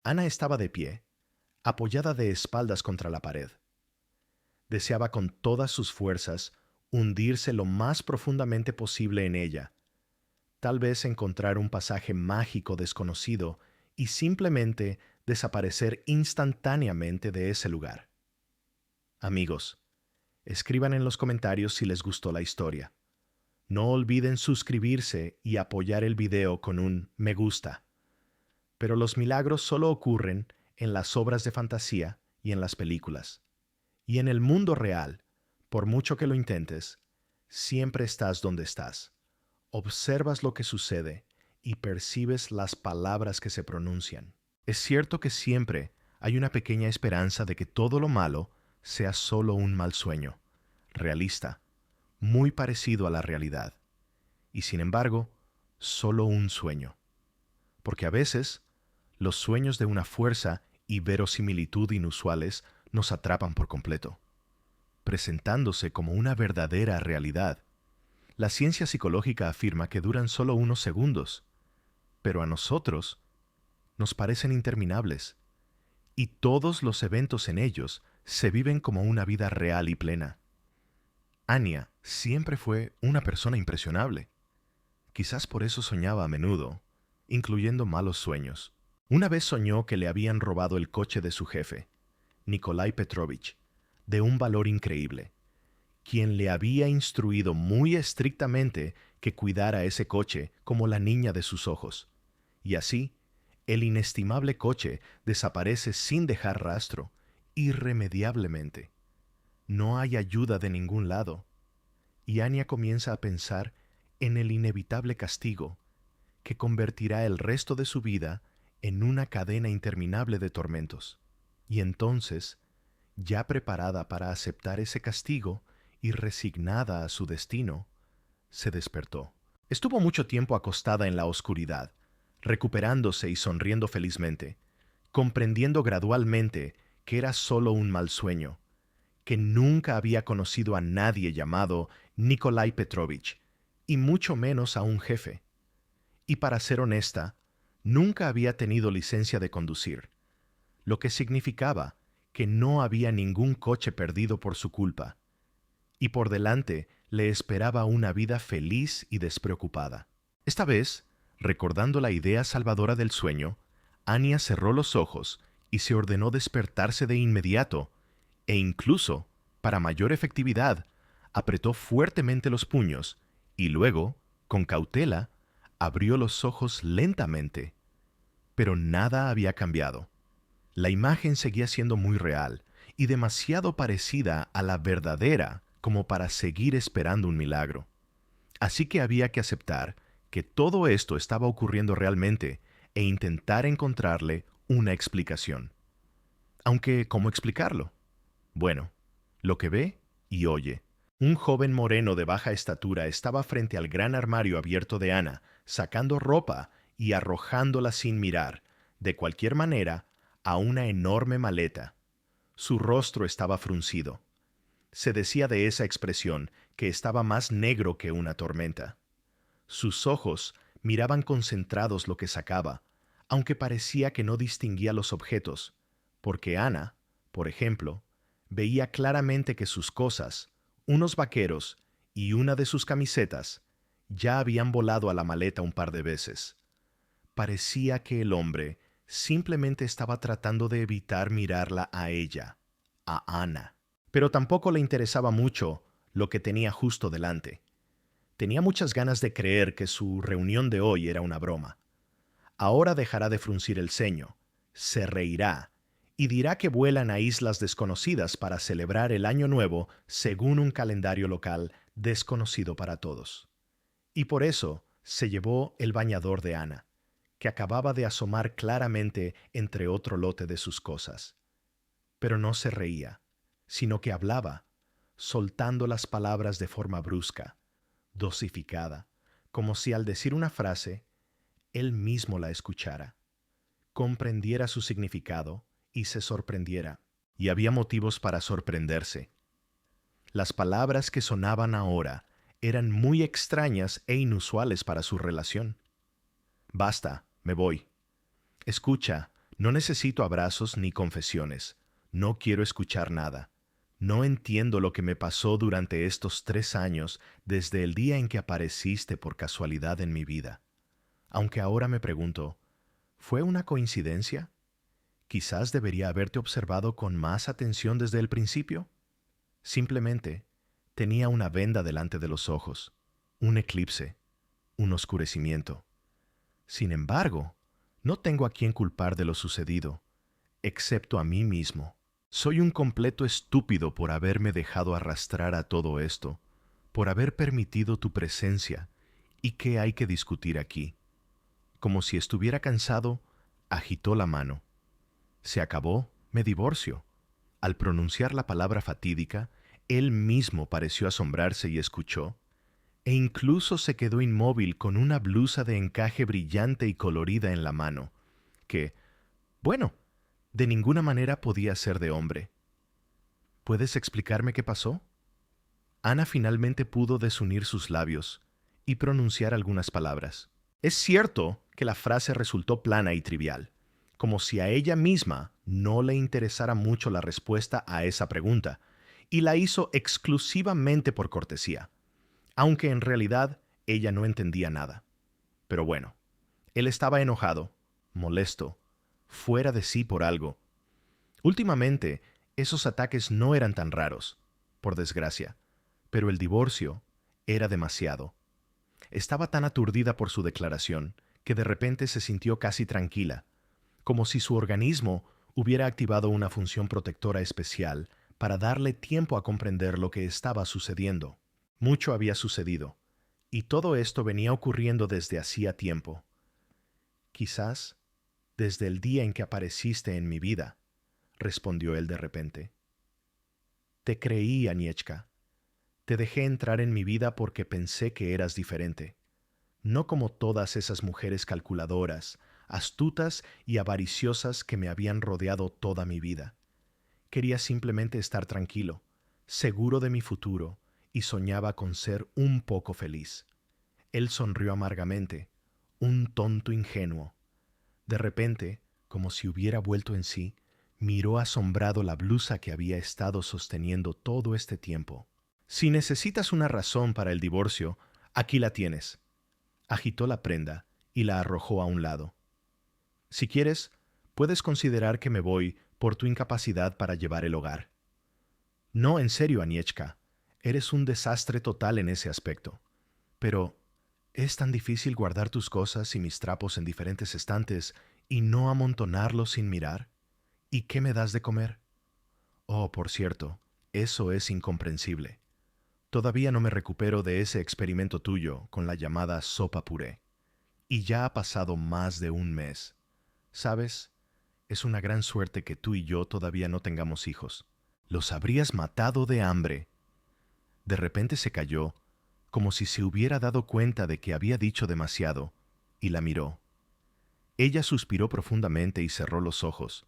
Ana estaba de pie, apoyada de espaldas contra la pared. Deseaba con todas sus fuerzas hundirse lo más profundamente posible en ella, tal vez encontrar un pasaje mágico desconocido y simplemente desaparecer instantáneamente de ese lugar. Amigos, escriban en los comentarios si les gustó la historia. No olviden suscribirse y apoyar el video con un me gusta. Pero los milagros solo ocurren en las obras de fantasía y en las películas. Y en el mundo real, por mucho que lo intentes, siempre estás donde estás. Observas lo que sucede y percibes las palabras que se pronuncian. Es cierto que siempre hay una pequeña esperanza de que todo lo malo sea solo un mal sueño, realista, muy parecido a la realidad, y sin embargo, solo un sueño. Porque a veces, los sueños de una fuerza y verosimilitud inusuales nos atrapan por completo, presentándose como una verdadera realidad. La ciencia psicológica afirma que duran solo unos segundos, pero a nosotros nos parecen interminables, y todos los eventos en ellos se viven como una vida real y plena. Anya siempre fue una persona impresionable. Quizás por eso soñaba a menudo, incluyendo malos sueños. Una vez soñó que le habían robado el coche de su jefe, Nikolai Petrovich, de un valor increíble, quien le había instruido muy estrictamente que cuidara ese coche como la niña de sus ojos. Y así, el inestimable coche desaparece sin dejar rastro, irremediablemente. No hay ayuda de ningún lado. Y Anya comienza a pensar en el inevitable castigo que convertirá el resto de su vida en una cadena interminable de tormentos. Y entonces, ya preparada para aceptar ese castigo y resignada a su destino, se despertó. Estuvo mucho tiempo acostada en la oscuridad, recuperándose y sonriendo felizmente, comprendiendo gradualmente que era solo un mal sueño, que nunca había conocido a nadie llamado Nikolai Petrovich, y mucho menos a un jefe. Y para ser honesta, nunca había tenido licencia de conducir, lo que significaba que no había ningún coche perdido por su culpa, y por delante le esperaba una vida feliz y despreocupada. Esta vez, recordando la idea salvadora del sueño, Anya cerró los ojos y se ordenó despertarse de inmediato, e incluso, para mayor efectividad, apretó fuertemente los puños y luego, con cautela, abrió los ojos lentamente. Pero nada había cambiado. La imagen seguía siendo muy real y demasiado parecida a la verdadera como para seguir esperando un milagro. Así que había que aceptar que todo esto estaba ocurriendo realmente e intentar encontrarle una explicación. Aunque, ¿cómo explicarlo? Bueno, lo que ve y oye. Un joven moreno de baja estatura estaba frente al gran armario abierto de Ana, sacando ropa y arrojándola sin mirar, de cualquier manera, a una enorme maleta. Su rostro estaba fruncido. Se decía de esa expresión que estaba más negro que una tormenta. Sus ojos miraban concentrados lo que sacaba, aunque parecía que no distinguía los objetos, porque Ana, por ejemplo, veía claramente que sus cosas, unos vaqueros y una de sus camisetas, ya habían volado a la maleta un par de veces. Parecía que el hombre simplemente estaba tratando de evitar mirarla a ella, a Ana. Pero tampoco le interesaba mucho lo que tenía justo delante. Tenía muchas ganas de creer que su reunión de hoy era una broma. Ahora dejará de fruncir el ceño, se reirá y dirá que vuelan a islas desconocidas para celebrar el Año Nuevo según un calendario local desconocido para todos. Y por eso se llevó el bañador de Ana, que acababa de asomar claramente entre otro lote de sus cosas. Pero no se reía, sino que hablaba, soltando las palabras de forma brusca, dosificada, como si al decir una frase, él mismo la escuchara, comprendiera su significado y se sorprendiera. Y había motivos para sorprenderse. Las palabras que sonaban ahora eran muy extrañas e inusuales para su relación. Basta, me voy. Escucha, No necesito abrazos ni confesiones. No quiero escuchar nada. No entiendo lo que me pasó durante estos 3 años desde el día en que apareciste por casualidad en mi vida. Aunque ahora me pregunto, ¿fue una coincidencia? Quizás debería haberte observado con más atención desde el principio. Simplemente tenía una venda delante de los ojos, un eclipse, un oscurecimiento. Sin embargo, no tengo a quien culpar de lo sucedido, excepto a mí mismo. Soy un completo estúpido por haberme dejado arrastrar a todo esto, por haber permitido tu presencia. ¿Y qué hay que discutir aquí? Como si estuviera cansado, agitó la mano. Se acabó, me divorcio. Al pronunciar la palabra fatídica, él mismo pareció asombrarse y escuchó, e incluso se quedó inmóvil con una blusa de encaje brillante y colorida en la mano, que, bueno, de ninguna manera podía ser de hombre. ¿Puedes explicarme qué pasó? Ana finalmente pudo desunir sus labios y pronunciar algunas palabras. Es cierto que la frase resultó plana y trivial, como si a ella misma no le interesara mucho la respuesta a esa pregunta, y la hizo exclusivamente por cortesía, aunque en realidad ella no entendía nada. Pero bueno, él estaba enojado, molesto, fuera de sí por algo. Últimamente, esos ataques no eran tan raros, por desgracia, pero el divorcio era demasiado. Estaba tan aturdida por su declaración que de repente se sintió casi tranquila, como si su organismo hubiera activado una función protectora especial para darle tiempo a comprender lo que estaba sucediendo. Mucho había sucedido, y todo esto venía ocurriendo desde hacía tiempo. Quizás desde el día en que apareciste en mi vida, respondió él de repente. Te creí, Aniechka. Te dejé entrar en mi vida porque pensé que eras diferente, no como todas esas mujeres calculadoras, astutas y avariciosas que me habían rodeado toda mi vida. Quería simplemente estar tranquilo, seguro de mi futuro, y soñaba con ser un poco feliz. Él sonrió amargamente, un tonto ingenuo. De repente, como si hubiera vuelto en sí, miró asombrado la blusa que había estado sosteniendo todo este tiempo. Si necesitas una razón para el divorcio, aquí la tienes. Agitó la prenda y la arrojó a un lado. Si quieres, puedes considerar que me voy por tu incapacidad para llevar el hogar. No, en serio, Aniechka. Eres un desastre total en ese aspecto. Pero, ¿es tan difícil guardar tus cosas y mis trapos en diferentes estantes y no amontonarlos sin mirar? ¿Y qué me das de comer? Oh, por cierto, eso es incomprensible. Todavía no me recupero de ese experimento tuyo con la llamada sopa puré. Y ya ha pasado más de un mes. ¿Sabes? Es una gran suerte que tú y yo todavía no tengamos hijos. Los habrías matado de hambre. De repente se calló, como si se hubiera dado cuenta de que había dicho demasiado, y la miró. Ella suspiró profundamente y cerró los ojos.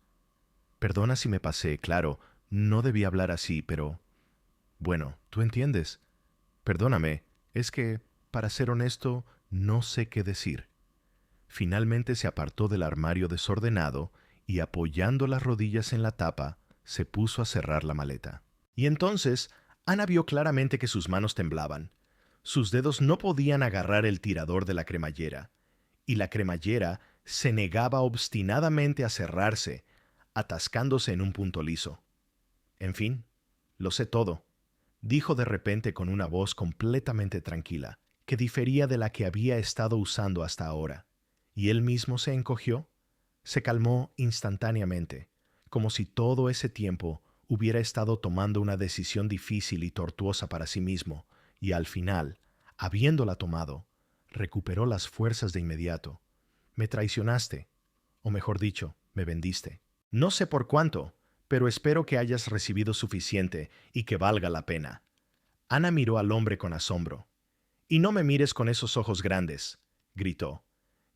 Perdona si me pasé, claro, no debí hablar así, pero... Bueno, tú entiendes. Perdóname, es que, para ser honesto, no sé qué decir. Finalmente se apartó del armario desordenado y, apoyando las rodillas en la tapa, se puso a cerrar la maleta. Y entonces, Ana vio claramente que sus manos temblaban. Sus dedos no podían agarrar el tirador de la cremallera, y la cremallera se negaba obstinadamente a cerrarse, atascándose en un punto liso. En fin, lo sé todo, dijo de repente con una voz completamente tranquila, que difería de la que había estado usando hasta ahora. Y él mismo se encogió, se calmó instantáneamente, como si todo ese tiempo hubiera estado tomando una decisión difícil y tortuosa para sí mismo, y al final, habiéndola tomado, recuperó las fuerzas de inmediato. Me traicionaste, o mejor dicho, me vendiste. No sé por cuánto, pero espero que hayas recibido suficiente y que valga la pena. Ana miró al hombre con asombro. Y no me mires con esos ojos grandes, gritó.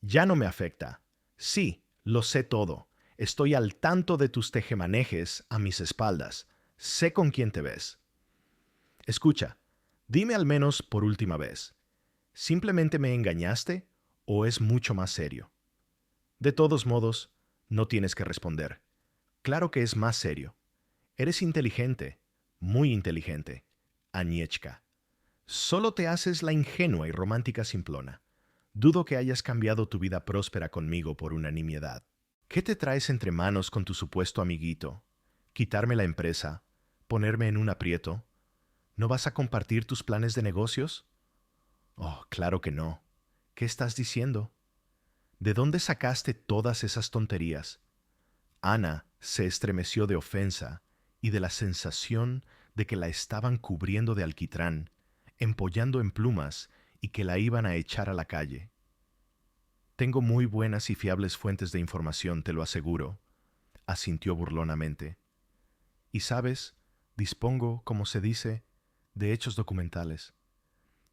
Ya no me afecta. Sí, lo sé todo. Estoy al tanto de tus tejemanejes a mis espaldas. Sé con quién te ves. Escucha, dime al menos por última vez. ¿Simplemente me engañaste o es mucho más serio? De todos modos, No tienes que responder. Claro que es más serio. Eres inteligente, muy inteligente, Agnieszka. Solo te haces la ingenua y romántica simplona. Dudo que hayas cambiado tu vida próspera conmigo por una nimiedad. ¿Qué te traes entre manos con tu supuesto amiguito? ¿Quitarme la empresa? ¿Ponerme en un aprieto? ¿No vas a compartir tus planes de negocios? Oh, claro que no. ¿Qué estás diciendo? ¿De dónde sacaste todas esas tonterías? Ana se estremeció de ofensa y de la sensación de que la estaban cubriendo de alquitrán, empollando en plumas y que la iban a echar a la calle. Tengo muy buenas y fiables fuentes de información, te lo aseguro, asintió burlonamente. Y sabes, dispongo, como se dice, de hechos documentales.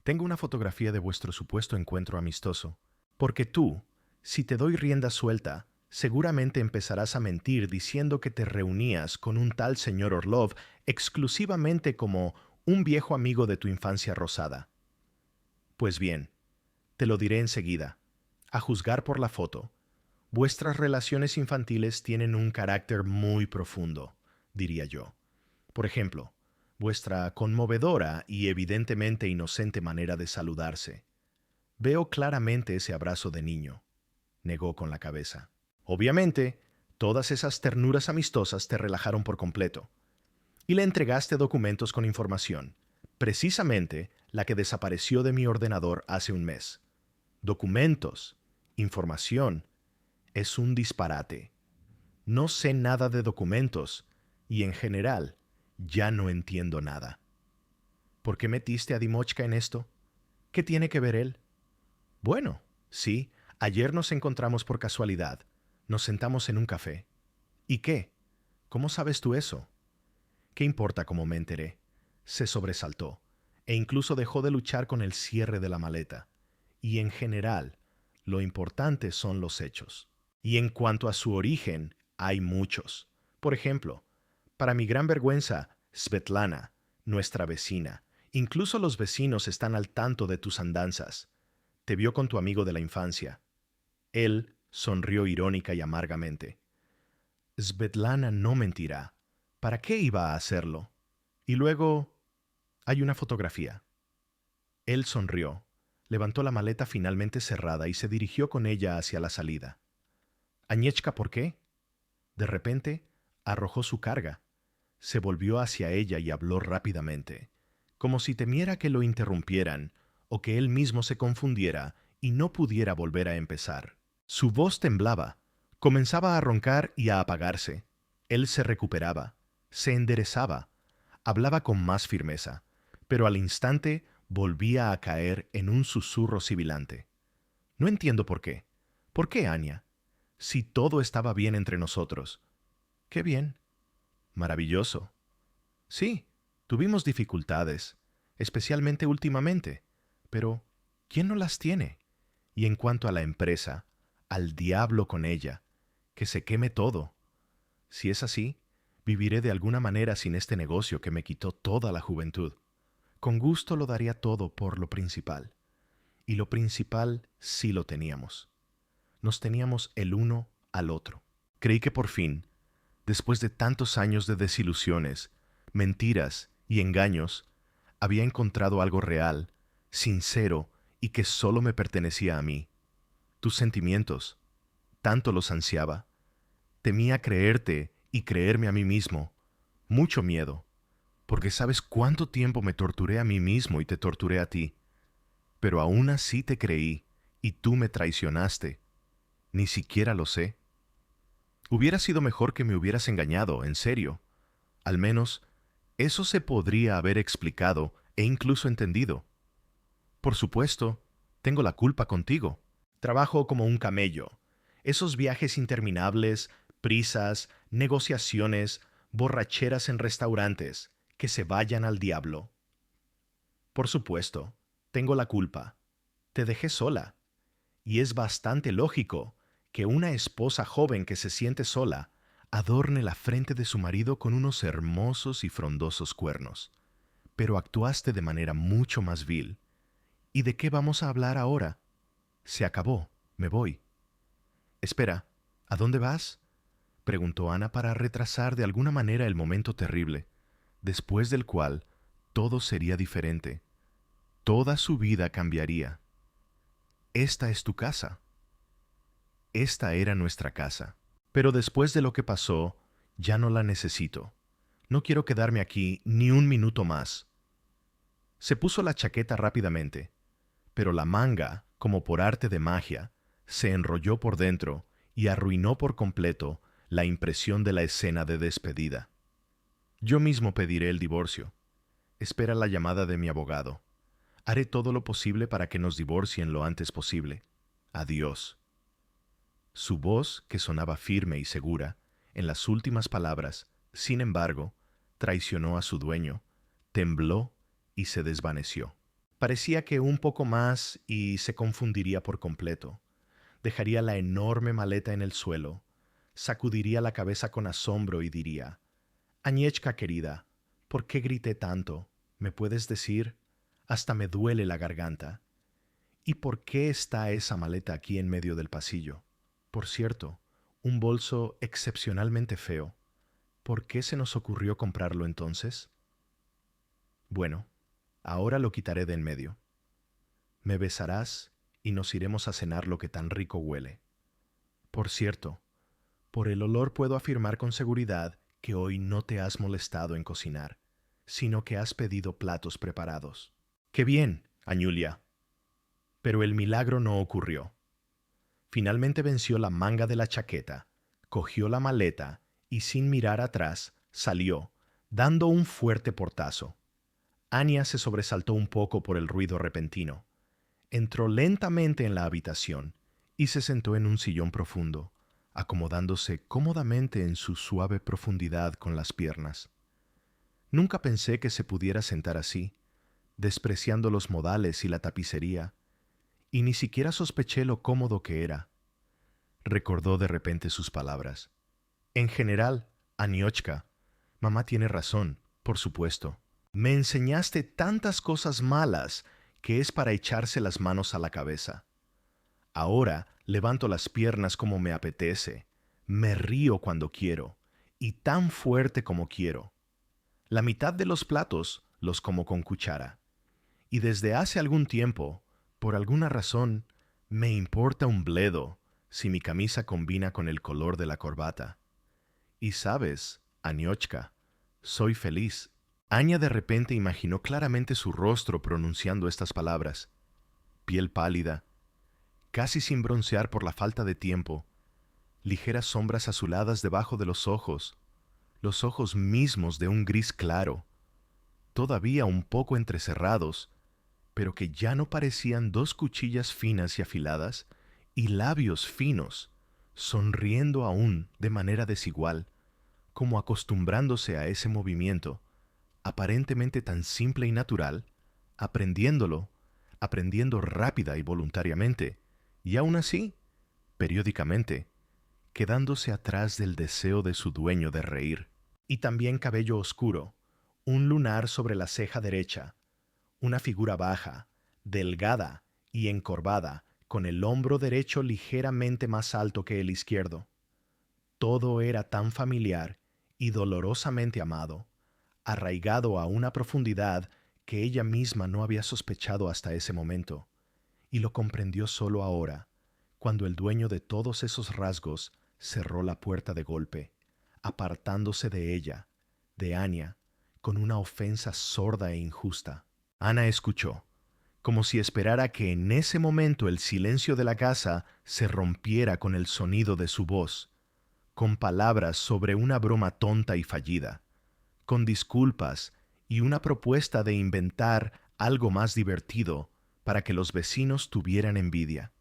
Tengo una fotografía de vuestro supuesto encuentro amistoso, porque tú, si te doy rienda suelta, seguramente empezarás a mentir diciendo que te reunías con un tal señor Orlov exclusivamente como un viejo amigo de tu infancia rosada. Pues bien, te lo diré enseguida. A juzgar por la foto, vuestras relaciones infantiles tienen un carácter muy profundo, diría yo. Por ejemplo, vuestra conmovedora y evidentemente inocente manera de saludarse. Veo claramente ese abrazo de niño, negó con la cabeza. Obviamente, todas esas ternuras amistosas te relajaron por completo. Y le entregaste documentos con información, precisamente la que desapareció de mi ordenador hace un mes. Documentos, información, es un disparate. No sé nada de documentos y en general ya no entiendo nada. ¿Por qué metiste a Dimochka en esto? ¿Qué tiene que ver él? Bueno, sí, ayer nos encontramos por casualidad. Nos sentamos en un café. ¿Y qué? ¿Cómo sabes tú eso? ¿Qué importa cómo me enteré? Se sobresaltó, e incluso dejó de luchar con el cierre de la maleta. Y en general, lo importante son los hechos. Y en cuanto a su origen, hay muchos. Por ejemplo, para mi gran vergüenza, Svetlana, nuestra vecina, incluso los vecinos están al tanto de tus andanzas. Te vio con tu amigo de la infancia. Él sonrió irónica y amargamente. Svetlana no mentirá. ¿Para qué iba a hacerlo? Y luego hay una fotografía. Él sonrió, levantó la maleta finalmente cerrada y se dirigió con ella hacia la salida. Agnieszka, ¿por qué? De repente, arrojó su carga. Se volvió hacia ella y habló rápidamente, como si temiera que lo interrumpieran o que él mismo se confundiera y no pudiera volver a empezar. Su voz temblaba, comenzaba a roncar y a apagarse. Él se recuperaba, se enderezaba, hablaba con más firmeza, pero al instante volvía a caer en un susurro sibilante. No entiendo por qué. ¿Por qué, Anya? Si todo estaba bien entre nosotros. Qué bien. Maravilloso. Sí, tuvimos dificultades, especialmente últimamente, pero ¿quién no las tiene? Y en cuanto a la empresa, al diablo con ella, que se queme todo. Si es así, viviré de alguna manera sin este negocio que me quitó toda la juventud. Con gusto lo daría todo por lo principal. Y lo principal sí lo teníamos. Nos teníamos el uno al otro. Creí que por fin, después de tantos años de desilusiones, mentiras y engaños, había encontrado algo real, sincero y que solo me pertenecía a mí. Tus sentimientos, tanto los ansiaba. Temía creerte y creerme a mí mismo. Mucho miedo, porque sabes cuánto tiempo me torturé a mí mismo y te torturé a ti. Pero aún así te creí y tú me traicionaste. Ni siquiera lo sé. Hubiera sido mejor que me hubieras engañado, en serio. Al menos, eso se podría haber explicado e incluso entendido. Por supuesto, tengo la culpa contigo. Trabajo como un camello. Esos viajes interminables, prisas, negociaciones, borracheras en restaurantes, que se vayan al diablo. Por supuesto, tengo la culpa. Te dejé sola. Y es bastante lógico que una esposa joven que se siente sola adorne la frente de su marido con unos hermosos y frondosos cuernos. Pero actuaste de manera mucho más vil. ¿Y de qué vamos a hablar ahora? Se acabó, me voy. Espera, ¿a dónde vas? preguntó Ana para retrasar de alguna manera el momento terrible, después del cual todo sería diferente. Toda su vida cambiaría. Esta es tu casa. Esta era nuestra casa. Pero después de lo que pasó, ya no la necesito. No quiero quedarme aquí ni un minuto más. Se puso la chaqueta rápidamente, pero la manga, como por arte de magia, se enrolló por dentro y arruinó por completo la impresión de la escena de despedida. Yo mismo pediré el divorcio. Espera la llamada de mi abogado. Haré todo lo posible para que nos divorcien lo antes posible. Adiós. Su voz, que sonaba firme y segura, en las últimas palabras, sin embargo, traicionó a su dueño, tembló y se desvaneció. Parecía que un poco más y se confundiría por completo. Dejaría la enorme maleta en el suelo, sacudiría la cabeza con asombro y diría: Agnieszka querida, ¿por qué grité tanto? ¿Me puedes decir? Hasta me duele la garganta. ¿Y por qué está esa maleta aquí en medio del pasillo? Por cierto, un bolso excepcionalmente feo. ¿Por qué se nos ocurrió comprarlo entonces? Bueno, ahora lo quitaré de en medio. Me besarás y nos iremos a cenar lo que tan rico huele. Por cierto, por el olor puedo afirmar con seguridad que hoy no te has molestado en cocinar, sino que has pedido platos preparados. ¡Qué bien, Añulia! Pero el milagro no ocurrió. Finalmente venció la manga de la chaqueta, cogió la maleta y sin mirar atrás salió, dando un fuerte portazo. Anya se sobresaltó un poco por el ruido repentino. Entró lentamente en la habitación y se sentó en un sillón profundo, acomodándose cómodamente en su suave profundidad con las piernas. Nunca pensé que se pudiera sentar así, despreciando los modales y la tapicería, y ni siquiera sospeché lo cómodo que era. Recordó de repente sus palabras. En general, Anióchka, mamá tiene razón, por supuesto. Me enseñaste tantas cosas malas que es para echarse las manos a la cabeza. Ahora levanto las piernas como me apetece, me río cuando quiero, y tan fuerte como quiero. La mitad de los platos los como con cuchara. Y desde hace algún tiempo, por alguna razón, me importa un bledo si mi camisa combina con el color de la corbata. Y sabes, Anióchka, soy feliz. Anya de repente imaginó claramente su rostro pronunciando estas palabras. Piel pálida, casi sin broncear por la falta de tiempo, ligeras sombras azuladas debajo de los ojos mismos de un gris claro, todavía un poco entrecerrados, pero que ya no parecían dos cuchillas finas y afiladas, y labios finos, sonriendo aún de manera desigual, como acostumbrándose a ese movimiento, aparentemente tan simple y natural, aprendiendo rápida y voluntariamente, y aún así, periódicamente, quedándose atrás del deseo de su dueño de reír. Y también cabello oscuro, un lunar sobre la ceja derecha, una figura baja, delgada y encorvada, con el hombro derecho ligeramente más alto que el izquierdo. Todo era tan familiar y dolorosamente amado, arraigado a una profundidad que ella misma no había sospechado hasta ese momento, y lo comprendió solo ahora, cuando el dueño de todos esos rasgos cerró la puerta de golpe, apartándose de ella, de Anya, con una ofensa sorda e injusta. Ana escuchó, como si esperara que en ese momento el silencio de la casa se rompiera con el sonido de su voz, con palabras sobre una broma tonta y fallida, con disculpas y una propuesta de inventar algo más divertido para que los vecinos tuvieran envidia.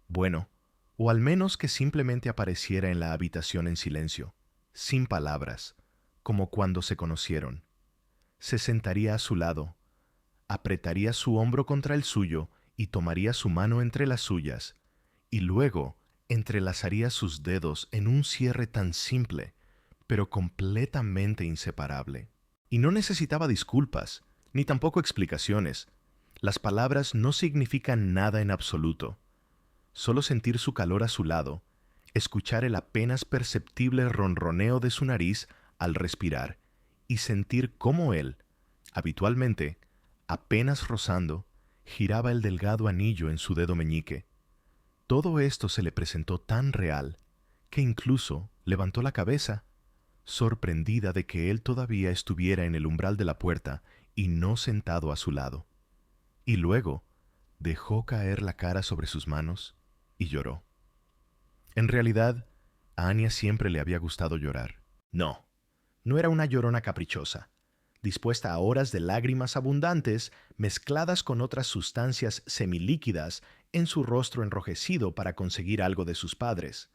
Bueno, o al menos que simplemente apareciera en la habitación en silencio, sin palabras, como cuando se conocieron. Se sentaría a su lado, apretaría su hombro contra el suyo y tomaría su mano entre las suyas, y luego entrelazaría sus dedos en un cierre tan simple, pero completamente inseparable. Y no necesitaba disculpas, ni tampoco explicaciones. Las palabras no significan nada en absoluto. Solo sentir su calor a su lado, escuchar el apenas perceptible ronroneo de su nariz al respirar y sentir cómo él, habitualmente, apenas rozando, giraba el delgado anillo en su dedo meñique. Todo esto se le presentó tan real que incluso levantó la cabeza, sorprendida de que él todavía estuviera en el umbral de la puerta y no sentado a su lado. Y luego dejó caer la cara sobre sus manos y lloró. En realidad, a Anya siempre le había gustado llorar. No, no era una llorona caprichosa, dispuesta a horas de lágrimas abundantes mezcladas con otras sustancias semilíquidas en su rostro enrojecido para conseguir algo de sus padres.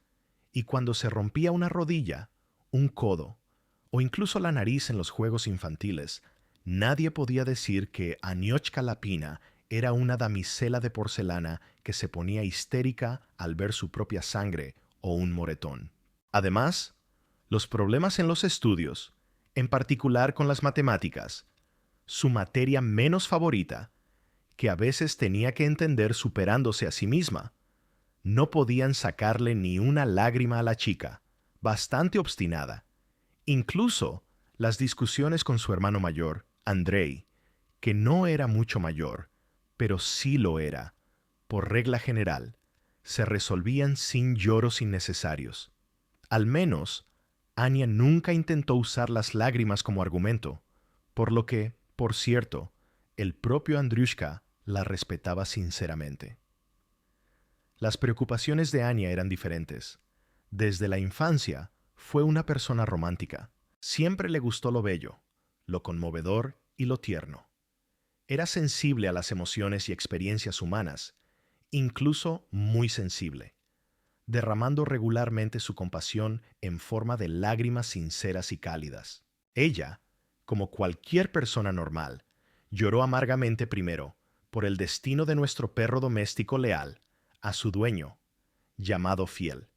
Y cuando se rompía una rodilla, un codo, o incluso la nariz en los juegos infantiles, nadie podía decir que Aniochka Lapina era una damisela de porcelana que se ponía histérica al ver su propia sangre o un moretón. Además, los problemas en los estudios, en particular con las matemáticas, su materia menos favorita, que a veces tenía que entender superándose a sí misma, no podían sacarle ni una lágrima a la chica, bastante obstinada. Incluso las discusiones con su hermano mayor, Andrei, que no era mucho mayor, pero sí lo era, por regla general, se resolvían sin lloros innecesarios. Al menos, Anya nunca intentó usar las lágrimas como argumento, por lo que, por cierto, el propio Andriushka la respetaba sinceramente. Las preocupaciones de Anya eran diferentes. Desde la infancia, fue una persona romántica. Siempre le gustó lo bello, lo conmovedor y lo tierno. Era sensible a las emociones y experiencias humanas, incluso muy sensible, derramando regularmente su compasión en forma de lágrimas sinceras y cálidas. Ella, como cualquier persona normal, lloró amargamente primero por el destino de nuestro perro doméstico leal a su dueño, llamado Fiel,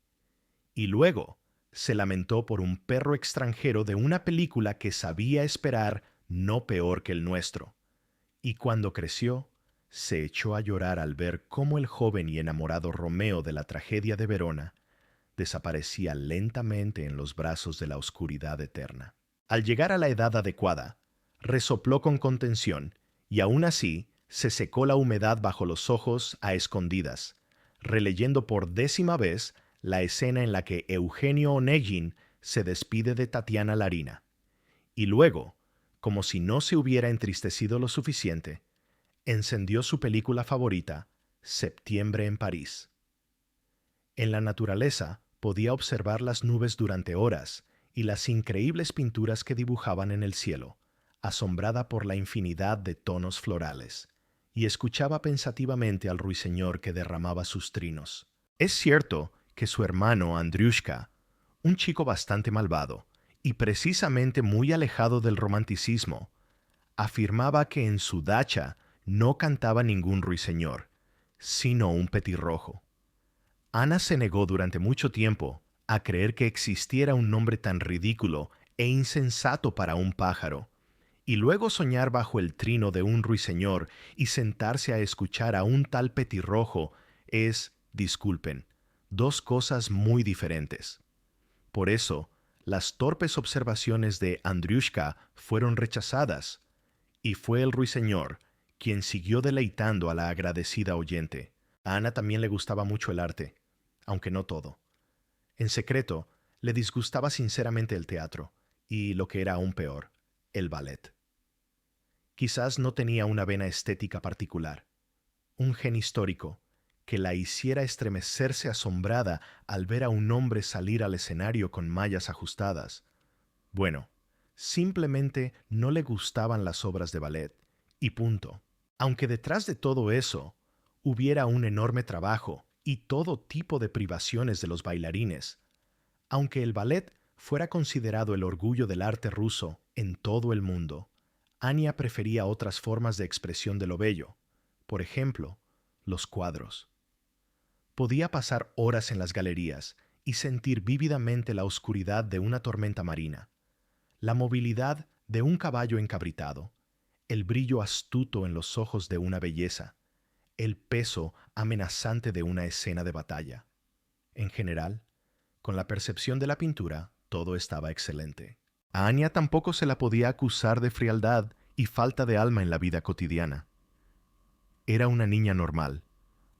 y luego se lamentó por un perro extranjero de una película que sabía esperar no peor que el nuestro. Y cuando creció, se echó a llorar al ver cómo el joven y enamorado Romeo de la tragedia de Verona desaparecía lentamente en los brazos de la oscuridad eterna. Al llegar a la edad adecuada, resopló con contención y aún así se secó la humedad bajo los ojos a escondidas, releyendo por 10ª vez la escena en la que Eugenio Onegin se despide de Tatiana Larina. Y luego, como si no se hubiera entristecido lo suficiente, encendió su película favorita, Septiembre en París. En la naturaleza podía observar las nubes durante horas y las increíbles pinturas que dibujaban en el cielo, asombrada por la infinidad de tonos florales, y escuchaba pensativamente al ruiseñor que derramaba sus trinos. Es cierto que su hermano Andriushka, un chico bastante malvado y precisamente muy alejado del romanticismo, afirmaba que en su dacha no cantaba ningún ruiseñor, sino un petirrojo. Ana se negó durante mucho tiempo a creer que existiera un nombre tan ridículo e insensato para un pájaro, y luego soñar bajo el trino de un ruiseñor y sentarse a escuchar a un tal petirrojo es, disculpen, dos cosas muy diferentes. Por eso, las torpes observaciones de Andriushka fueron rechazadas, y fue el ruiseñor quien siguió deleitando a la agradecida oyente. A Ana también le gustaba mucho el arte, aunque no todo. En secreto, le disgustaba sinceramente el teatro, y lo que era aún peor, el ballet. Quizás no tenía una vena estética particular, un gen histórico, que la hiciera estremecerse asombrada al ver a un hombre salir al escenario con mallas ajustadas. Bueno, simplemente no le gustaban las obras de ballet, y punto. Aunque detrás de todo eso hubiera un enorme trabajo y todo tipo de privaciones de los bailarines, aunque el ballet fuera considerado el orgullo del arte ruso en todo el mundo, Anya prefería otras formas de expresión de lo bello, por ejemplo, los cuadros. Podía pasar horas en las galerías y sentir vívidamente la oscuridad de una tormenta marina, la movilidad de un caballo encabritado, el brillo astuto en los ojos de una belleza, el peso amenazante de una escena de batalla. En general, Con la percepción de la pintura, todo estaba excelente. A Anya tampoco se la podía acusar de frialdad y falta de alma en la vida cotidiana. Era una niña normal,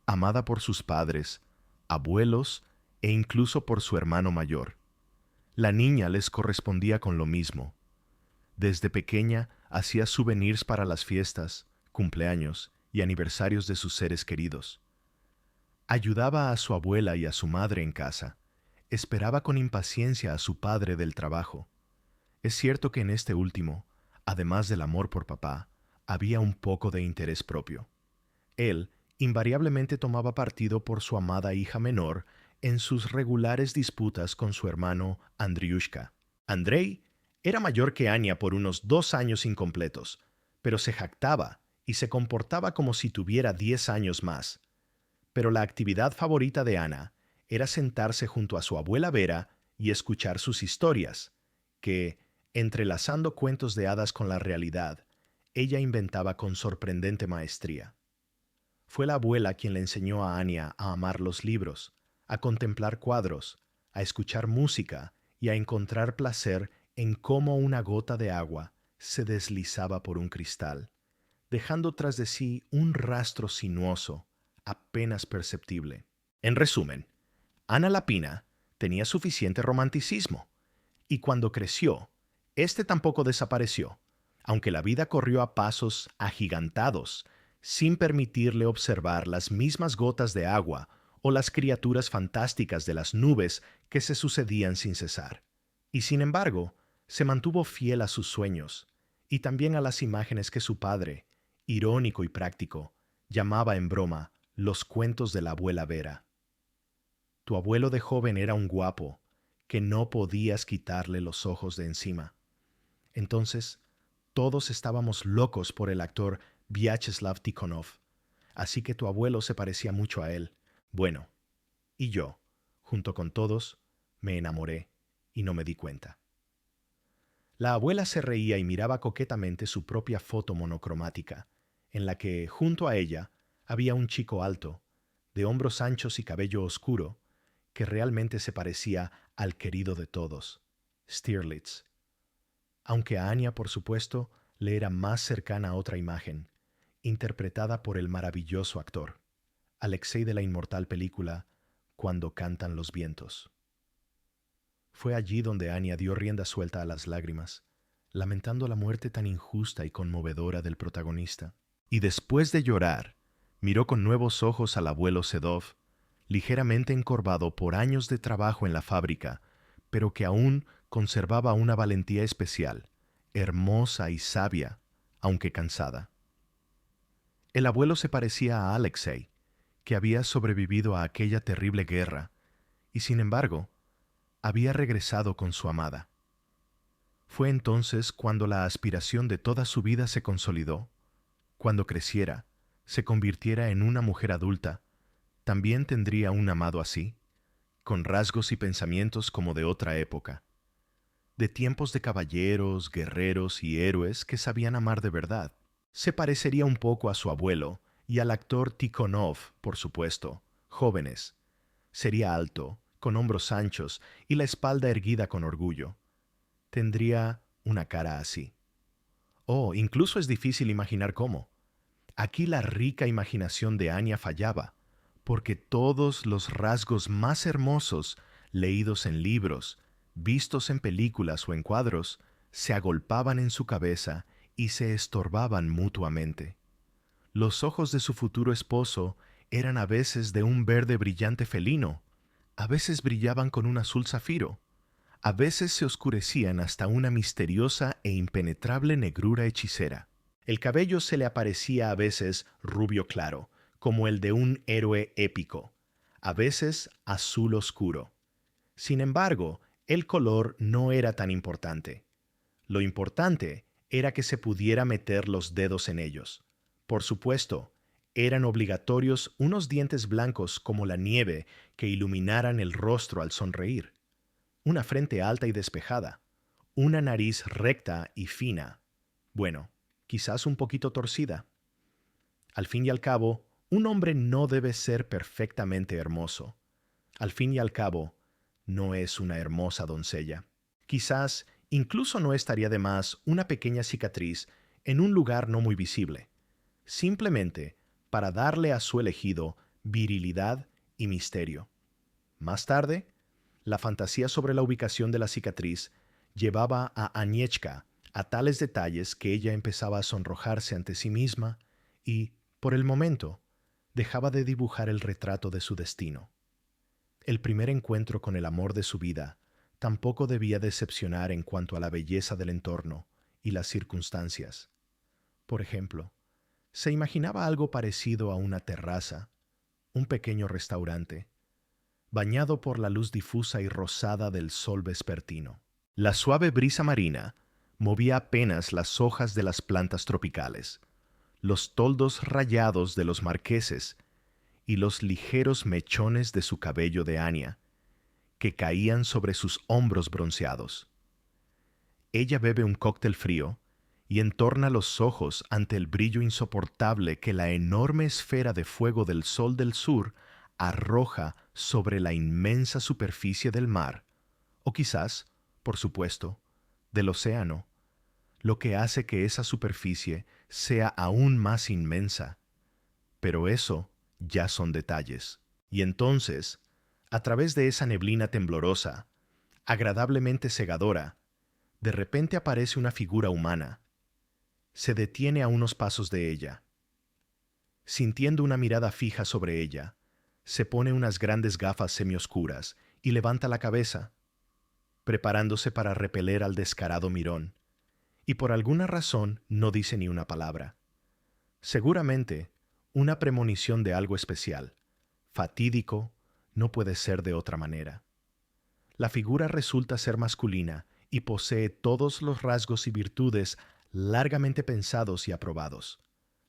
amada por sus padres, abuelos e incluso por su hermano mayor. La niña les correspondía con lo mismo. Desde pequeña hacía souvenirs para las fiestas, cumpleaños y aniversarios de sus seres queridos. Ayudaba a su abuela y a su madre en casa. Esperaba con impaciencia a su padre del trabajo. Es cierto que en este último, además del amor por papá, había un poco de interés propio. Él invariablemente tomaba partido por su amada hija menor en sus regulares disputas con su hermano Andriushka. Andrei era mayor que Anya por unos 2 años incompletos, pero se jactaba y se comportaba como si tuviera 10 años más. Pero la actividad favorita de Ana era sentarse junto a su abuela Vera y escuchar sus historias, que, entrelazando cuentos de hadas con la realidad, ella inventaba con sorprendente maestría. Fue la abuela quien le enseñó a Anya a amar los libros, a contemplar cuadros, a escuchar música y a encontrar placer en cómo una gota de agua se deslizaba por un cristal, dejando tras de sí un rastro sinuoso, apenas perceptible. En resumen, Ana Lapina tenía suficiente romanticismo, y cuando creció, este tampoco desapareció, aunque la vida corrió a pasos agigantados, sin permitirle observar las mismas gotas de agua o las criaturas fantásticas de las nubes que se sucedían sin cesar. Y sin embargo, se mantuvo fiel a sus sueños, y también a las imágenes que su padre, irónico y práctico, llamaba en broma los cuentos de la abuela Vera. Tu abuelo de joven era un guapo, que no podías quitarle los ojos de encima. Entonces, todos estábamos locos por el actor Vyacheslav Tikhonov, así que tu abuelo se parecía mucho a él. Bueno, y yo, junto con todos, me enamoré y no me di cuenta. La abuela se reía y miraba coquetamente su propia foto monocromática, en la que, junto a ella, había un chico alto, de hombros anchos y cabello oscuro, que realmente se parecía al querido de todos, Stirlitz. Aunque a Anya, por supuesto, le era más cercana otra imagen, interpretada por el maravilloso actor, Alexei de la inmortal película Cuando cantan los vientos. Fue allí donde Anya dio rienda suelta a las lágrimas, lamentando la muerte tan injusta y conmovedora del protagonista. Y después de llorar, miró con nuevos ojos al abuelo Sedov, ligeramente encorvado por años de trabajo en la fábrica, pero que aún conservaba una valentía especial, hermosa y sabia, aunque cansada. El abuelo se parecía a Alexei, que había sobrevivido a aquella terrible guerra, y sin embargo, había regresado con su amada. Fue entonces cuando la aspiración de toda su vida se consolidó. Cuando creciera, se convirtiera en una mujer adulta, también tendría un amado así, con rasgos y pensamientos como de otra época, de tiempos de caballeros, guerreros y héroes que sabían amar de verdad. Se parecería un poco a su abuelo y al actor Tikhonov, por supuesto, jóvenes. Sería alto, con hombros anchos y la espalda erguida con orgullo. Tendría una cara así. Oh, incluso es difícil imaginar cómo. Aquí la rica imaginación de Anya fallaba, porque todos los rasgos más hermosos, leídos en libros, vistos en películas o en cuadros, se agolpaban en su cabeza y se estorbaban mutuamente. Los ojos de su futuro esposo eran a veces de un verde brillante felino, a veces brillaban con un azul zafiro, a veces se oscurecían hasta una misteriosa e impenetrable negrura hechicera. El cabello se le aparecía a veces rubio claro, como el de un héroe épico, a veces azul oscuro. Sin embargo, el color no era tan importante. Lo importante era que se pudiera meter los dedos en ellos. Por supuesto, eran obligatorios unos dientes blancos como la nieve que iluminaran el rostro al sonreír, una frente alta y despejada, una nariz recta y fina, bueno, quizás un poquito torcida. Al fin y al cabo, un hombre no debe ser perfectamente hermoso. Al fin y al cabo, no es una hermosa doncella. Quizás incluso no estaría de más una pequeña cicatriz en un lugar no muy visible, simplemente para darle a su elegido virilidad y misterio. Más tarde, la fantasía sobre la ubicación de la cicatriz llevaba a Agnieszka a tales detalles que ella empezaba a sonrojarse ante sí misma y, por el momento, dejaba de dibujar el retrato de su destino. El primer encuentro con el amor de su vida tampoco debía decepcionar en cuanto a la belleza del entorno y las circunstancias. Por ejemplo, se imaginaba algo parecido a una terraza, un pequeño restaurante, bañado por la luz difusa y rosada del sol vespertino. La suave brisa marina movía apenas las hojas de las plantas tropicales, los toldos rayados de los marqueses y los ligeros mechones de su cabello de Anya, que caían sobre sus hombros bronceados. Ella bebe un cóctel frío y entorna los ojos ante el brillo insoportable que la enorme esfera de fuego del sol del sur arroja sobre la inmensa superficie del mar, o quizás, por supuesto, del océano, lo que hace que esa superficie sea aún más inmensa. Pero eso ya son detalles. Y entonces, a través de esa neblina temblorosa, agradablemente cegadora, de repente aparece una figura humana. Se detiene a unos pasos de ella. Sintiendo una mirada fija sobre ella, se pone unas grandes gafas semioscuras y levanta la cabeza, preparándose para repeler al descarado mirón, y por alguna razón no dice ni una palabra. Seguramente, una premonición de algo especial, fatídico, no puede ser de otra manera. La figura resulta ser masculina y posee todos los rasgos y virtudes largamente pensados y aprobados.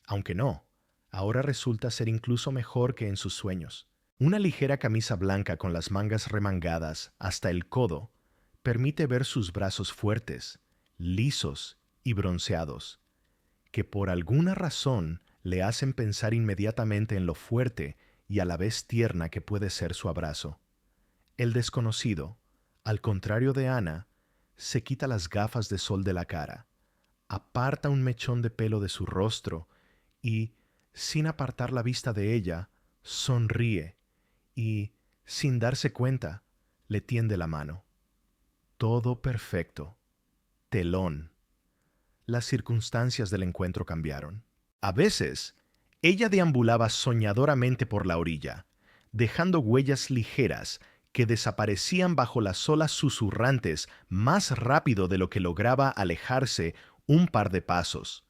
Aunque no, ahora resulta ser incluso mejor que en sus sueños. Una ligera camisa blanca con las mangas remangadas hasta el codo permite ver sus brazos fuertes, lisos y bronceados, que por alguna razón le hacen pensar inmediatamente en lo fuerte y a la vez tierna que puede ser su abrazo. El desconocido, al contrario de Ana, se quita las gafas de sol de la cara, aparta un mechón de pelo de su rostro y, sin apartar la vista de ella, sonríe y, sin darse cuenta, le tiende la mano. Todo perfecto. Telón. Las circunstancias del encuentro cambiaron. A veces, ella deambulaba soñadoramente por la orilla, dejando huellas ligeras que desaparecían bajo las olas susurrantes más rápido de lo que lograba alejarse un par de pasos,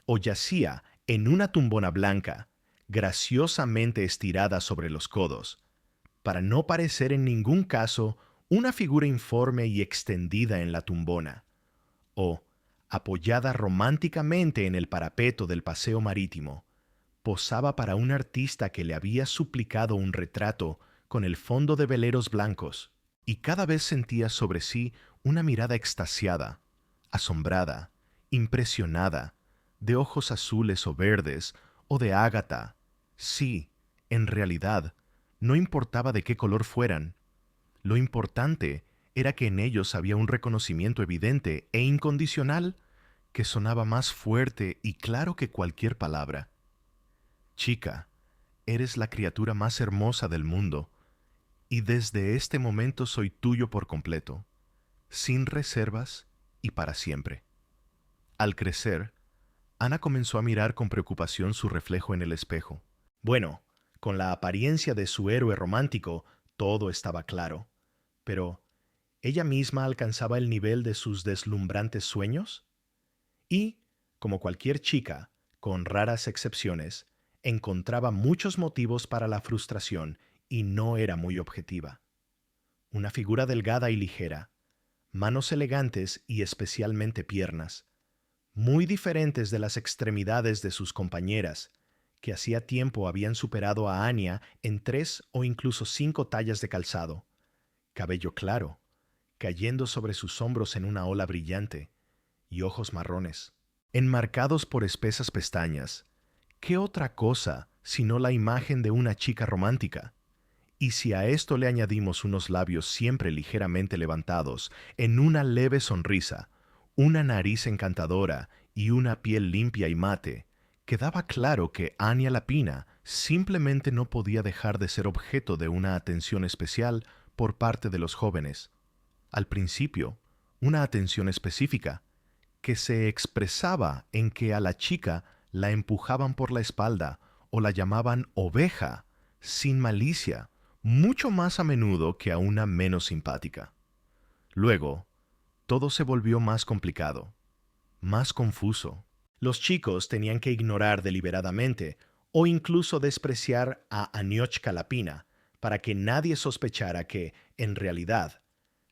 o yacía en una tumbona blanca, graciosamente estirada sobre los codos, para no parecer en ningún caso una figura informe y extendida en la tumbona, o, apoyada románticamente en el parapeto del paseo marítimo, posaba para un artista que le había suplicado un retrato con el fondo de veleros blancos, y cada vez sentía sobre sí una mirada extasiada, asombrada, impresionada, de ojos azules o verdes, o de ágata. Sí, en realidad, no importaba de qué color fueran. Lo importante era que en ellos había un reconocimiento evidente e incondicional que sonaba más fuerte y claro que cualquier palabra. Chica, eres la criatura más hermosa del mundo, y desde este momento soy tuyo por completo, sin reservas y para siempre. Al crecer, Ana comenzó a mirar con preocupación su reflejo en el espejo. Bueno, con la apariencia de su héroe romántico, todo estaba claro. Pero, ¿ella misma alcanzaba el nivel de sus deslumbrantes sueños? Y, como cualquier chica, con raras excepciones, encontraba muchos motivos para la frustración y no era muy objetiva. Una figura delgada y ligera, manos elegantes y especialmente piernas, muy diferentes de las extremidades de sus compañeras, que hacía tiempo habían superado a Anya en 3 o incluso 5 tallas de calzado, cabello claro, cayendo sobre sus hombros en una ola brillante, y ojos marrones, enmarcados por espesas pestañas. ¿Qué otra cosa sino la imagen de una chica romántica? Y si a esto le añadimos unos labios siempre ligeramente levantados, en una leve sonrisa, una nariz encantadora y una piel limpia y mate, quedaba claro que Anya Lapina simplemente no podía dejar de ser objeto de una atención especial por parte de los jóvenes. Al principio, una atención específica, que se expresaba en que a la chica la empujaban por la espalda o la llamaban oveja, sin malicia, mucho más a menudo que a una menos simpática. Luego, todo se volvió más complicado, más confuso. Los chicos tenían que ignorar deliberadamente o incluso despreciar a Aniochka Lapina para que nadie sospechara que, en realidad,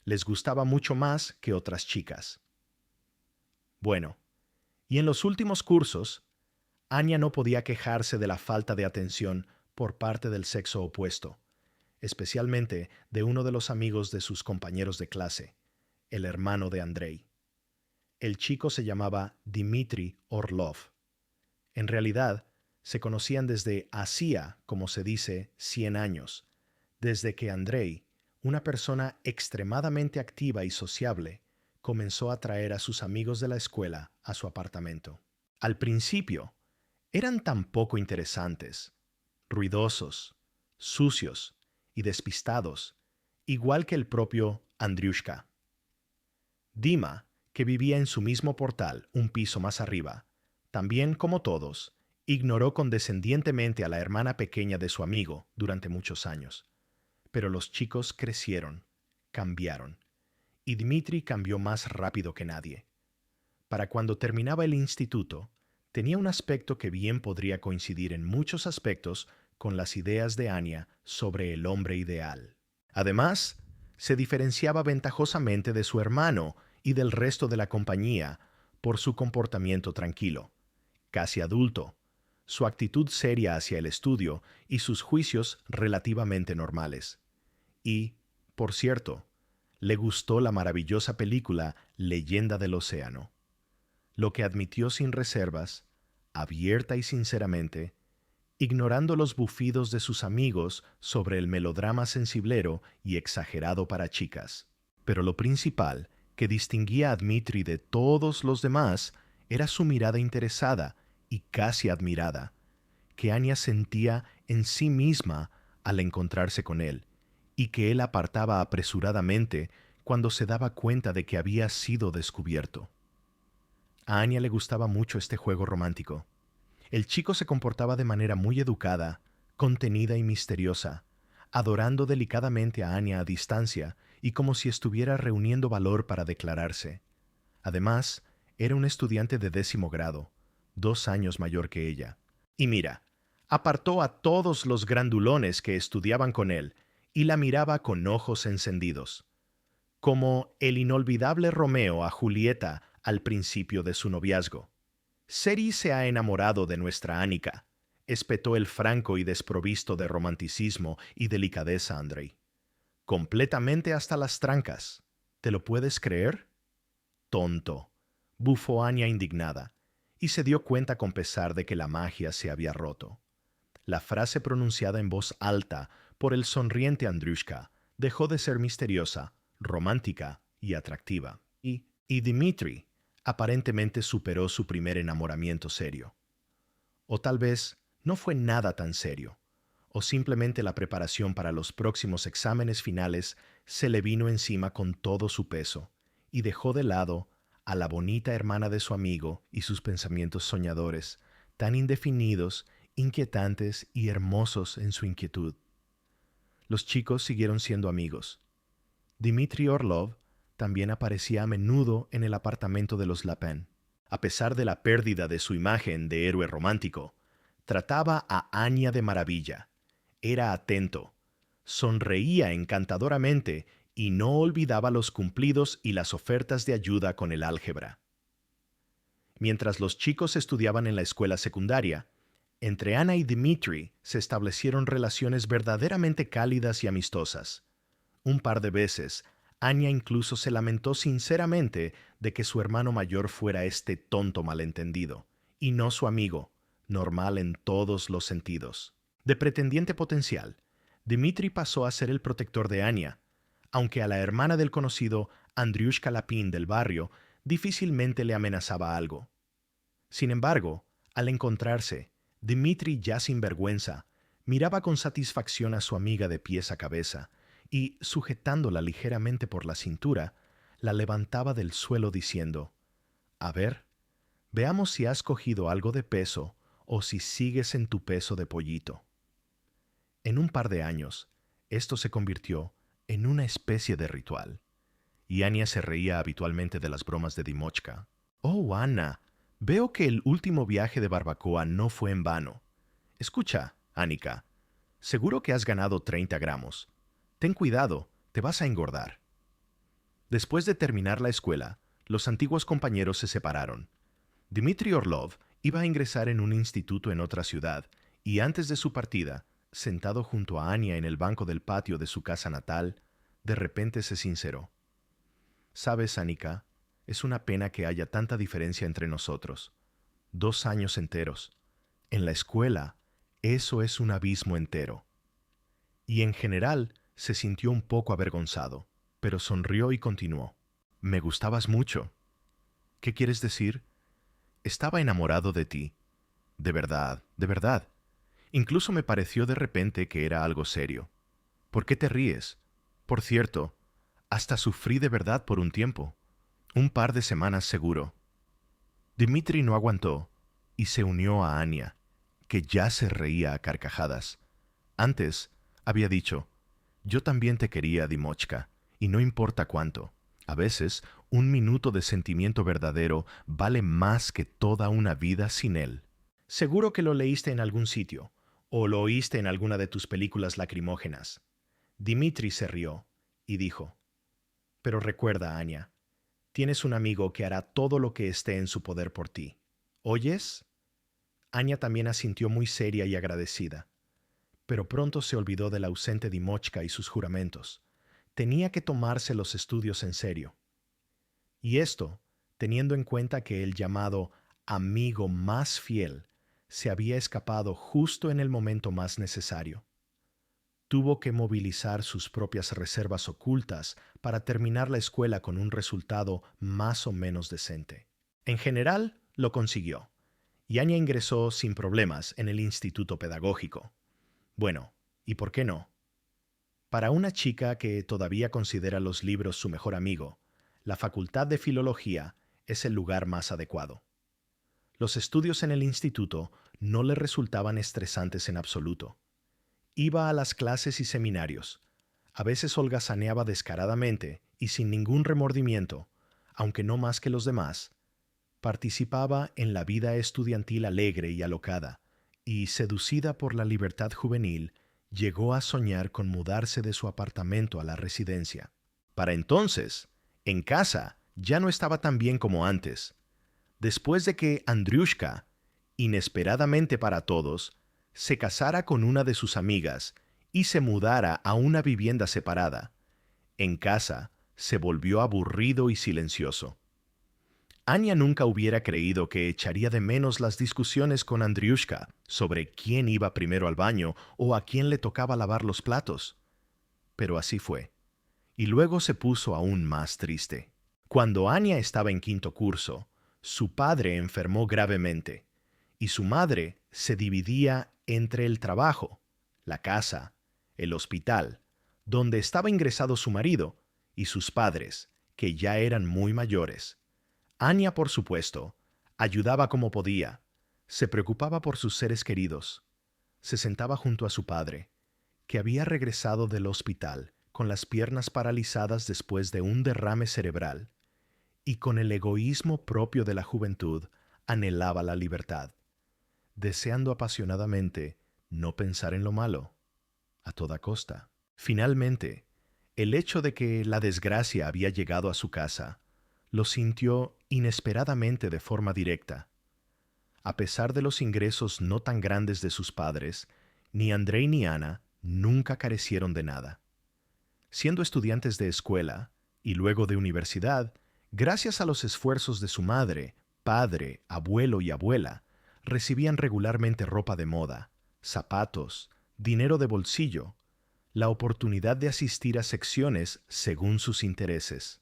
les gustaba mucho más que otras chicas. Bueno, y en los últimos cursos, Anya no podía quejarse de la falta de atención por parte del sexo opuesto, especialmente de uno de los amigos de sus compañeros de clase, el hermano de Andrei. El chico se llamaba Dmitri Orlov. En realidad, se conocían desde hacía, como se dice, 100 años, desde que Andrei, una persona extremadamente activa y sociable, comenzó a traer a sus amigos de la escuela a su apartamento. Al principio, eran tan poco interesantes, ruidosos, sucios y despistados, igual que el propio Andriushka. Dima, que vivía en su mismo portal, un piso más arriba, también, como todos, ignoró condescendientemente a la hermana pequeña de su amigo durante muchos años. Pero los chicos crecieron, cambiaron, y Dmitri cambió más rápido que nadie. Para cuando terminaba el instituto, tenía un aspecto que bien podría coincidir en muchos aspectos con las ideas de Anya sobre el hombre ideal. Además, se diferenciaba ventajosamente de su hermano y del resto de la compañía por su comportamiento tranquilo, casi adulto, su actitud seria hacia el estudio y sus juicios relativamente normales. Y, por cierto, le gustó la maravillosa película Leyenda del Océano, lo que admitió sin reservas, abierta y sinceramente, ignorando los bufidos de sus amigos sobre el melodrama sensiblero y exagerado para chicas. Pero lo principal que distinguía a Dmitri de todos los demás era su mirada interesada y casi admirada, que Anya sentía en sí misma al encontrarse con él, y que él apartaba apresuradamente cuando se daba cuenta de que había sido descubierto. A Anya le gustaba mucho este juego romántico. El chico se comportaba de manera muy educada, contenida y misteriosa, adorando delicadamente a Anya a distancia y como si estuviera reuniendo valor para declararse. Además, era un estudiante de 10º grado, 2 años mayor que ella. Y mira, apartó a todos los grandulones que estudiaban con él y la miraba con ojos encendidos, como el inolvidable Romeo a Julieta al principio de su noviazgo. Seri se ha enamorado de nuestra Annika, espetó el franco y desprovisto de romanticismo y delicadeza Andrei. Completamente hasta las trancas. ¿Te lo puedes creer? Tonto, bufó Anya indignada, y se dio cuenta con pesar de que la magia se había roto. La frase pronunciada en voz alta por el sonriente Andriushka dejó de ser misteriosa, romántica y atractiva. Y Dmitri aparentemente superó su primer enamoramiento serio. O tal vez no fue nada tan serio, o simplemente la preparación para los próximos exámenes finales se le vino encima con todo su peso y dejó de lado a la bonita hermana de su amigo y sus pensamientos soñadores, tan indefinidos, inquietantes y hermosos en su inquietud. Los chicos siguieron siendo amigos. Dmitri Orlov también aparecía a menudo en el apartamento de los Lapin. A pesar de la pérdida de su imagen de héroe romántico, trataba a Anya de maravilla. Era atento, sonreía encantadoramente y no olvidaba los cumplidos y las ofertas de ayuda con el álgebra. Mientras los chicos estudiaban en la escuela secundaria, entre Anna y Dmitri se establecieron relaciones verdaderamente cálidas y amistosas. Un par de veces, Anya incluso se lamentó sinceramente de que su hermano mayor fuera este tonto malentendido, y no su amigo, normal en todos los sentidos. De pretendiente potencial, Dmitri pasó a ser el protector de Anya, aunque a la hermana del conocido Andriushka Lapin del barrio difícilmente le amenazaba algo. Sin embargo, al encontrarse, Dmitri, ya sin vergüenza, miraba con satisfacción a su amiga de pies a cabeza y, sujetándola ligeramente por la cintura, la levantaba del suelo diciendo: «A ver, veamos si has cogido algo de peso o si sigues en tu peso de pollito». En un par de años, esto se convirtió en una especie de ritual, y Anya se reía habitualmente de las bromas de Dimochka. «Oh, Anna, veo que el último viaje de barbacoa no fue en vano. Escucha, Annika, seguro que has ganado 30 gramos. Ten cuidado, te vas a engordar». Después de terminar la escuela, los antiguos compañeros se separaron. Dmitri Orlov iba a ingresar en un instituto en otra ciudad, y antes de su partida, sentado junto a Anya en el banco del patio de su casa natal, de repente se sinceró: «Sabes, Annika, es una pena que haya tanta diferencia entre nosotros. 2 años enteros. En la escuela, eso es un abismo entero». Y en general se sintió un poco avergonzado, pero sonrió y continuó: «Me gustabas mucho». «¿Qué quieres decir?» «Estaba enamorado de ti. De verdad, de verdad. Incluso me pareció de repente que era algo serio. ¿Por qué te ríes? Por cierto, hasta sufrí de verdad por un tiempo. Un par de semanas seguro». Dmitri no aguantó y se unió a Anya, que ya se reía a carcajadas. Antes había dicho: «Yo también te quería, Dimochka, y no importa cuánto. A veces, un minuto de sentimiento verdadero vale más que toda una vida sin él». Seguro que lo leíste en algún sitio, o lo oíste en alguna de tus películas lacrimógenas. Dmitri se rió y dijo: «Pero recuerda, Anya, tienes un amigo que hará todo lo que esté en su poder por ti. ¿Oyes?». Anya también asintió muy seria y agradecida, pero pronto se olvidó del ausente Dimochka y sus juramentos. Tenía que tomarse los estudios en serio. Y esto, teniendo en cuenta que el llamado amigo más fiel se había escapado justo en el momento más necesario. Tuvo que movilizar sus propias reservas ocultas para terminar la escuela con un resultado más o menos decente. En general, lo consiguió, y Anya ingresó sin problemas en el instituto pedagógico. Bueno, ¿y por qué no? Para una chica que todavía considera los libros su mejor amigo, la Facultad de Filología es el lugar más adecuado. Los estudios en el instituto no le resultaban estresantes en absoluto. Iba a las clases y seminarios. A veces holgazaneaba descaradamente y sin ningún remordimiento, aunque no más que los demás. Participaba en la vida estudiantil alegre y alocada, y, seducida por la libertad juvenil, llegó a soñar con mudarse de su apartamento a la residencia. Para entonces, en casa, ya no estaba tan bien como antes. Después de que Andriushka, inesperadamente para todos, se casara con una de sus amigas y se mudara a una vivienda separada, en casa se volvió aburrido y silencioso. Anya nunca hubiera creído que echaría de menos las discusiones con Andriushka sobre quién iba primero al baño o a quién le tocaba lavar los platos. Pero así fue. Y luego se puso aún más triste. Cuando Anya estaba en 5º curso, su padre enfermó gravemente, y su madre se dividía entre el trabajo, la casa, el hospital, donde estaba ingresado su marido, y sus padres, que ya eran muy mayores. Anya, por supuesto, ayudaba como podía, se preocupaba por sus seres queridos, se sentaba junto a su padre, que había regresado del hospital con las piernas paralizadas después de un derrame cerebral, y con el egoísmo propio de la juventud anhelaba la libertad, deseando apasionadamente no pensar en lo malo, a toda costa. Finalmente, el hecho de que la desgracia había llegado a su casa lo sintió inesperadamente de forma directa. A pesar de los ingresos no tan grandes de sus padres, ni Andrei ni Ana nunca carecieron de nada. Siendo estudiantes de escuela y luego de universidad, gracias a los esfuerzos de su madre, padre, abuelo y abuela, recibían regularmente ropa de moda, zapatos, dinero de bolsillo, la oportunidad de asistir a secciones según sus intereses.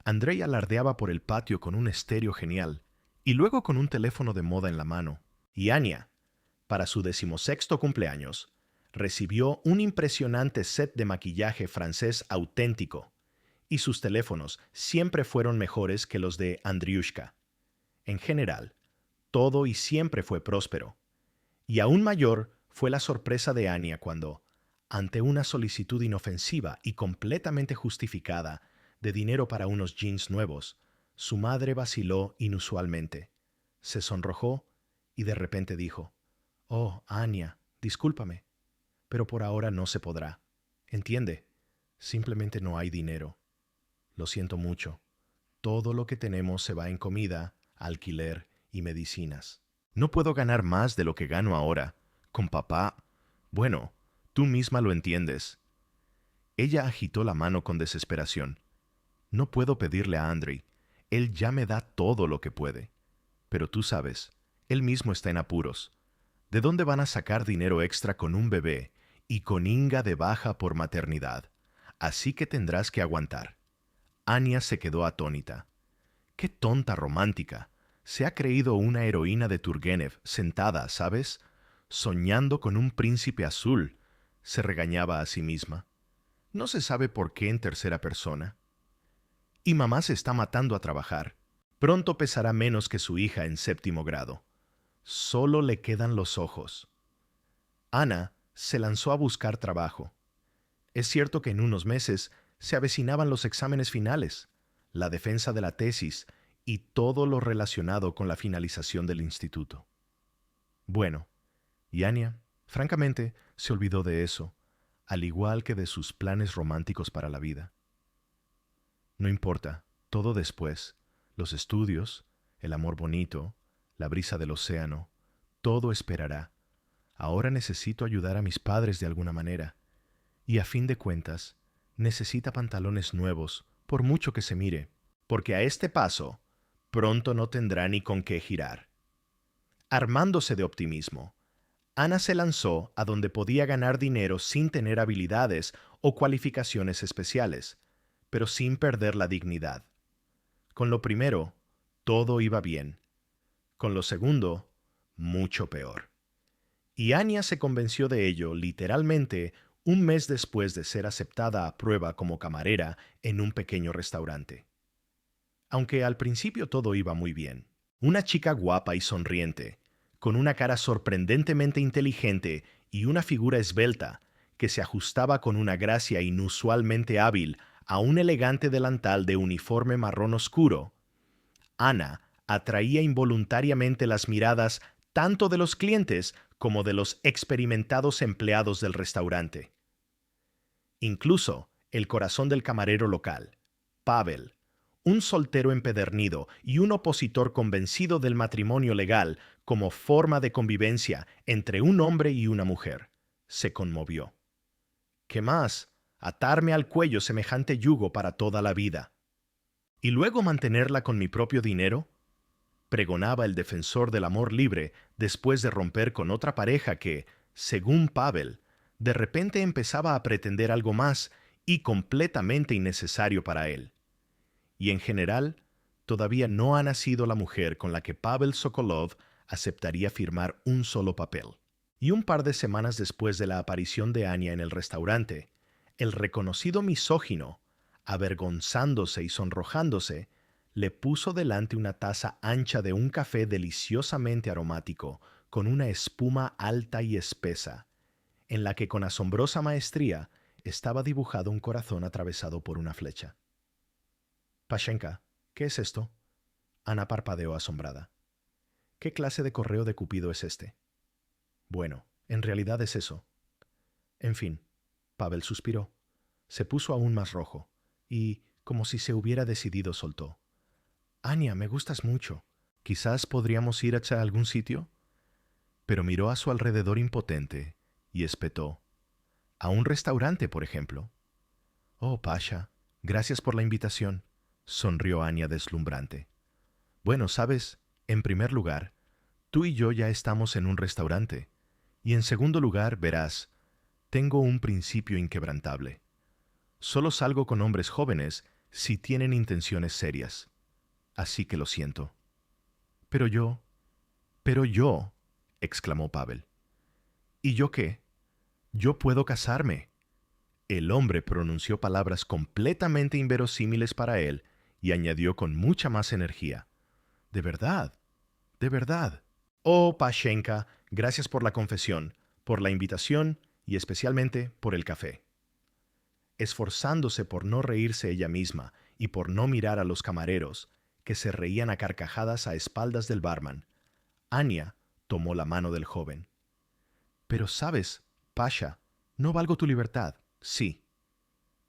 Andrei alardeaba por el patio con un estéreo genial y luego con un teléfono de moda en la mano. Y Anya, para su 16º cumpleaños, recibió un impresionante set de maquillaje francés auténtico, y sus teléfonos siempre fueron mejores que los de Andriushka. En general, todo y siempre fue próspero. Y aún mayor fue la sorpresa de Anya cuando, ante una solicitud inofensiva y completamente justificada de dinero para unos jeans nuevos, su madre vaciló inusualmente. Se sonrojó y de repente dijo: «Oh, Anya, discúlpame, pero por ahora no se podrá. Entiende, simplemente no hay dinero. Lo siento mucho. Todo lo que tenemos se va en comida, alquiler y medicinas. No puedo ganar más de lo que gano ahora. Con papá... Bueno, tú misma lo entiendes». Ella agitó la mano con desesperación. «No puedo pedirle a Andrei. Él ya me da todo lo que puede. Pero tú sabes, él mismo está en apuros. ¿De dónde van a sacar dinero extra con un bebé y con Inga de baja por maternidad? Así que tendrás que aguantar». Anya se quedó atónita. «Qué tonta romántica. Se ha creído una heroína de Turgenev, sentada, ¿sabes? Soñando con un príncipe azul», se regañaba a sí misma. No se sabe por qué en tercera persona. Y mamá se está matando a trabajar. Pronto pesará menos que su hija en 7º grado. Solo le quedan los ojos. Ana se lanzó a buscar trabajo. Es cierto que en unos meses se avecinaban los exámenes finales, la defensa de la tesis y todo lo relacionado con la finalización del instituto. Bueno, y Anya, francamente, se olvidó de eso, al igual que de sus planes románticos para la vida. No importa, todo después, los estudios, el amor bonito, la brisa del océano, todo esperará. Ahora necesito ayudar a mis padres de alguna manera. Y a fin de cuentas, necesita pantalones nuevos, por mucho que se mire, porque a este paso, pronto no tendrá ni con qué girar. Armándose de optimismo, Ana se lanzó a donde podía ganar dinero sin tener habilidades o cualificaciones especiales, pero sin perder la dignidad. Con lo primero, todo iba bien. Con lo segundo, mucho peor. Y Anya se convenció de ello literalmente un mes después de ser aceptada a prueba como camarera en un pequeño restaurante. Aunque al principio todo iba muy bien. Una chica guapa y sonriente, con una cara sorprendentemente inteligente y una figura esbelta que se ajustaba con una gracia inusualmente hábil a un elegante delantal de uniforme marrón oscuro, Ana atraía involuntariamente las miradas tanto de los clientes como de los experimentados empleados del restaurante. Incluso el corazón del camarero local, Pavel, un soltero empedernido y un opositor convencido del matrimonio legal como forma de convivencia entre un hombre y una mujer, se conmovió. ¿Qué más? Atarme al cuello semejante yugo para toda la vida. ¿Y luego mantenerla con mi propio dinero?, pregonaba el defensor del amor libre después de romper con otra pareja que, según Pavel, de repente empezaba a pretender algo más y completamente innecesario para él. Y en general, todavía no ha nacido la mujer con la que Pavel Sokolov aceptaría firmar un solo papel. Y un par de semanas después de la aparición de Anya en el restaurante, el reconocido misógino, avergonzándose y sonrojándose, le puso delante una taza ancha de un café deliciosamente aromático, con una espuma alta y espesa, en la que con asombrosa maestría estaba dibujado un corazón atravesado por una flecha. «Pashenka, ¿qué es esto?», Ana parpadeó asombrada. «¿Qué clase de correo de Cupido es este?». «Bueno, en realidad es eso». «En fin», Pavel suspiró. Se puso aún más rojo y, como si se hubiera decidido, soltó: «Anya, me gustas mucho. Quizás podríamos ir a algún sitio». Pero miró a su alrededor impotente y espetó: «¿A un restaurante, por ejemplo?». «Oh, Pasha, gracias por la invitación», sonrió Anya deslumbrante. «Bueno, sabes, en primer lugar, tú y yo ya estamos en un restaurante. Y en segundo lugar, verás, Tengo un principio inquebrantable. Solo salgo con hombres jóvenes si tienen intenciones serias. Así que lo siento. Pero yo, exclamó Pavel. ¿Y yo qué? Yo puedo casarme. El hombre pronunció palabras completamente inverosímiles para él y añadió con mucha más energía. De verdad, de verdad. Oh, Pashenka, gracias por la confesión, por la invitación y especialmente por el café. Esforzándose por no reírse ella misma y por no mirar a los camareros, que se reían a carcajadas a espaldas del barman, Anya tomó la mano del joven. Pero sabes, Pasha, no valgo tu libertad. Sí.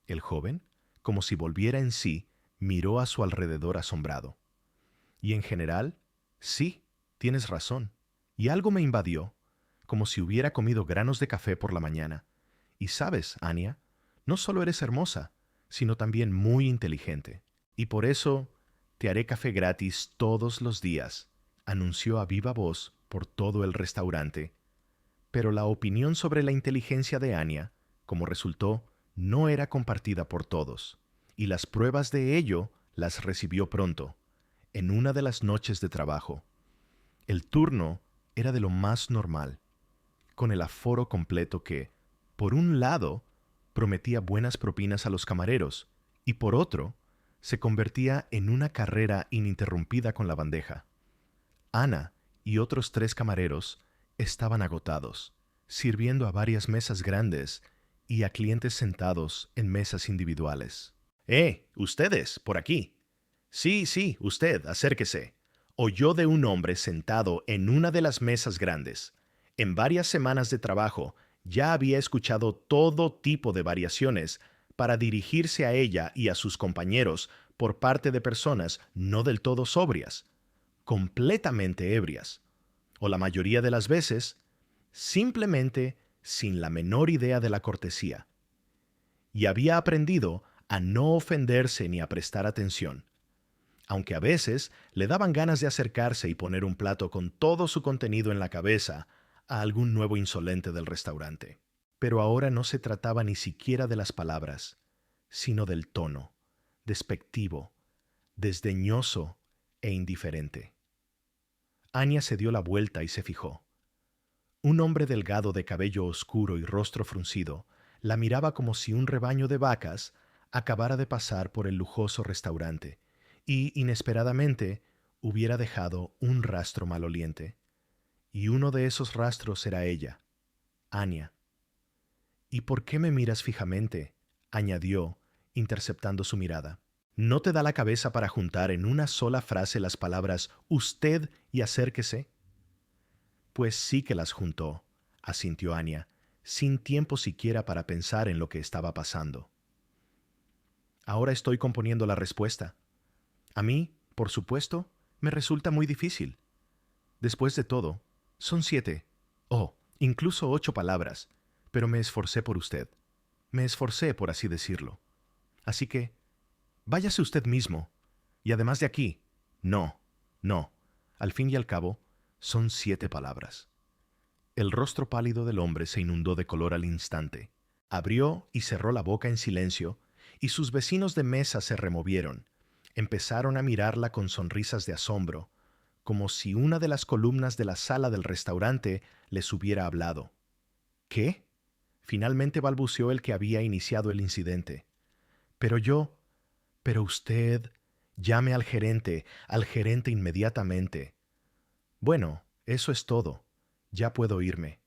El joven, como si volviera en sí, miró a su alrededor asombrado. Y en general, sí, tienes razón. Y algo me invadió, como si hubiera comido granos de café por la mañana. Y sabes, Anya, no solo eres hermosa, sino también muy inteligente. Y por eso te haré café gratis todos los días, anunció a viva voz por todo el restaurante. Pero la opinión sobre la inteligencia de Anya, como resultó, no era compartida por todos, y las pruebas de ello las recibió pronto, en una de las noches de trabajo. El turno era de lo más normal, con el aforo completo que, por un lado, prometía buenas propinas a los camareros, y por otro, se convertía en una carrera ininterrumpida con la bandeja. Ana y otros 3 camareros estaban agotados, sirviendo a varias mesas grandes y a clientes sentados en mesas individuales. Ustedes, por aquí. Sí, sí, usted, acérquese. Oyó de un hombre sentado en una de las mesas grandes. En varias semanas de trabajo ya había escuchado todo tipo de variaciones para dirigirse a ella y a sus compañeros por parte de personas no del todo sobrias, completamente ebrias, o la mayoría de las veces, simplemente sin la menor idea de la cortesía. Y había aprendido a no ofenderse ni a prestar atención, aunque a veces le daban ganas de acercarse y poner un plato con todo su contenido en la cabeza a algún nuevo insolente del restaurante. Pero ahora no se trataba ni siquiera de las palabras, sino del tono, despectivo, desdeñoso e indiferente. Anya se dio la vuelta y se fijó. Un hombre delgado de cabello oscuro y rostro fruncido la miraba como si un rebaño de vacas acabara de pasar por el lujoso restaurante y, inesperadamente, hubiera dejado un rastro maloliente. Y uno de esos rastros era ella, Anya. ¿Y por qué me miras fijamente?, añadió, interceptando su mirada. ¿No te da la cabeza para juntar en una sola frase las palabras usted y acérquese? Pues sí que las juntó, asintió Anya, sin tiempo siquiera para pensar en lo que estaba pasando. Ahora estoy componiendo la respuesta. A mí, por supuesto, me resulta muy difícil. Después de todo, son 7, incluso 8 palabras, pero me esforcé por usted. Me esforcé, por así decirlo. Así que, váyase usted mismo. Y además de aquí, no, no. Al fin y al cabo, son 7 palabras. El rostro pálido del hombre se inundó de color al instante. Abrió y cerró la boca en silencio, y sus vecinos de mesa se removieron. Empezaron a mirarla con sonrisas de asombro, como si una de las columnas de la sala del restaurante les hubiera hablado. ¿Qué? Finalmente balbuceó el que había iniciado el incidente. Pero usted, llame al gerente inmediatamente. Bueno, eso es todo. Ya puedo irme.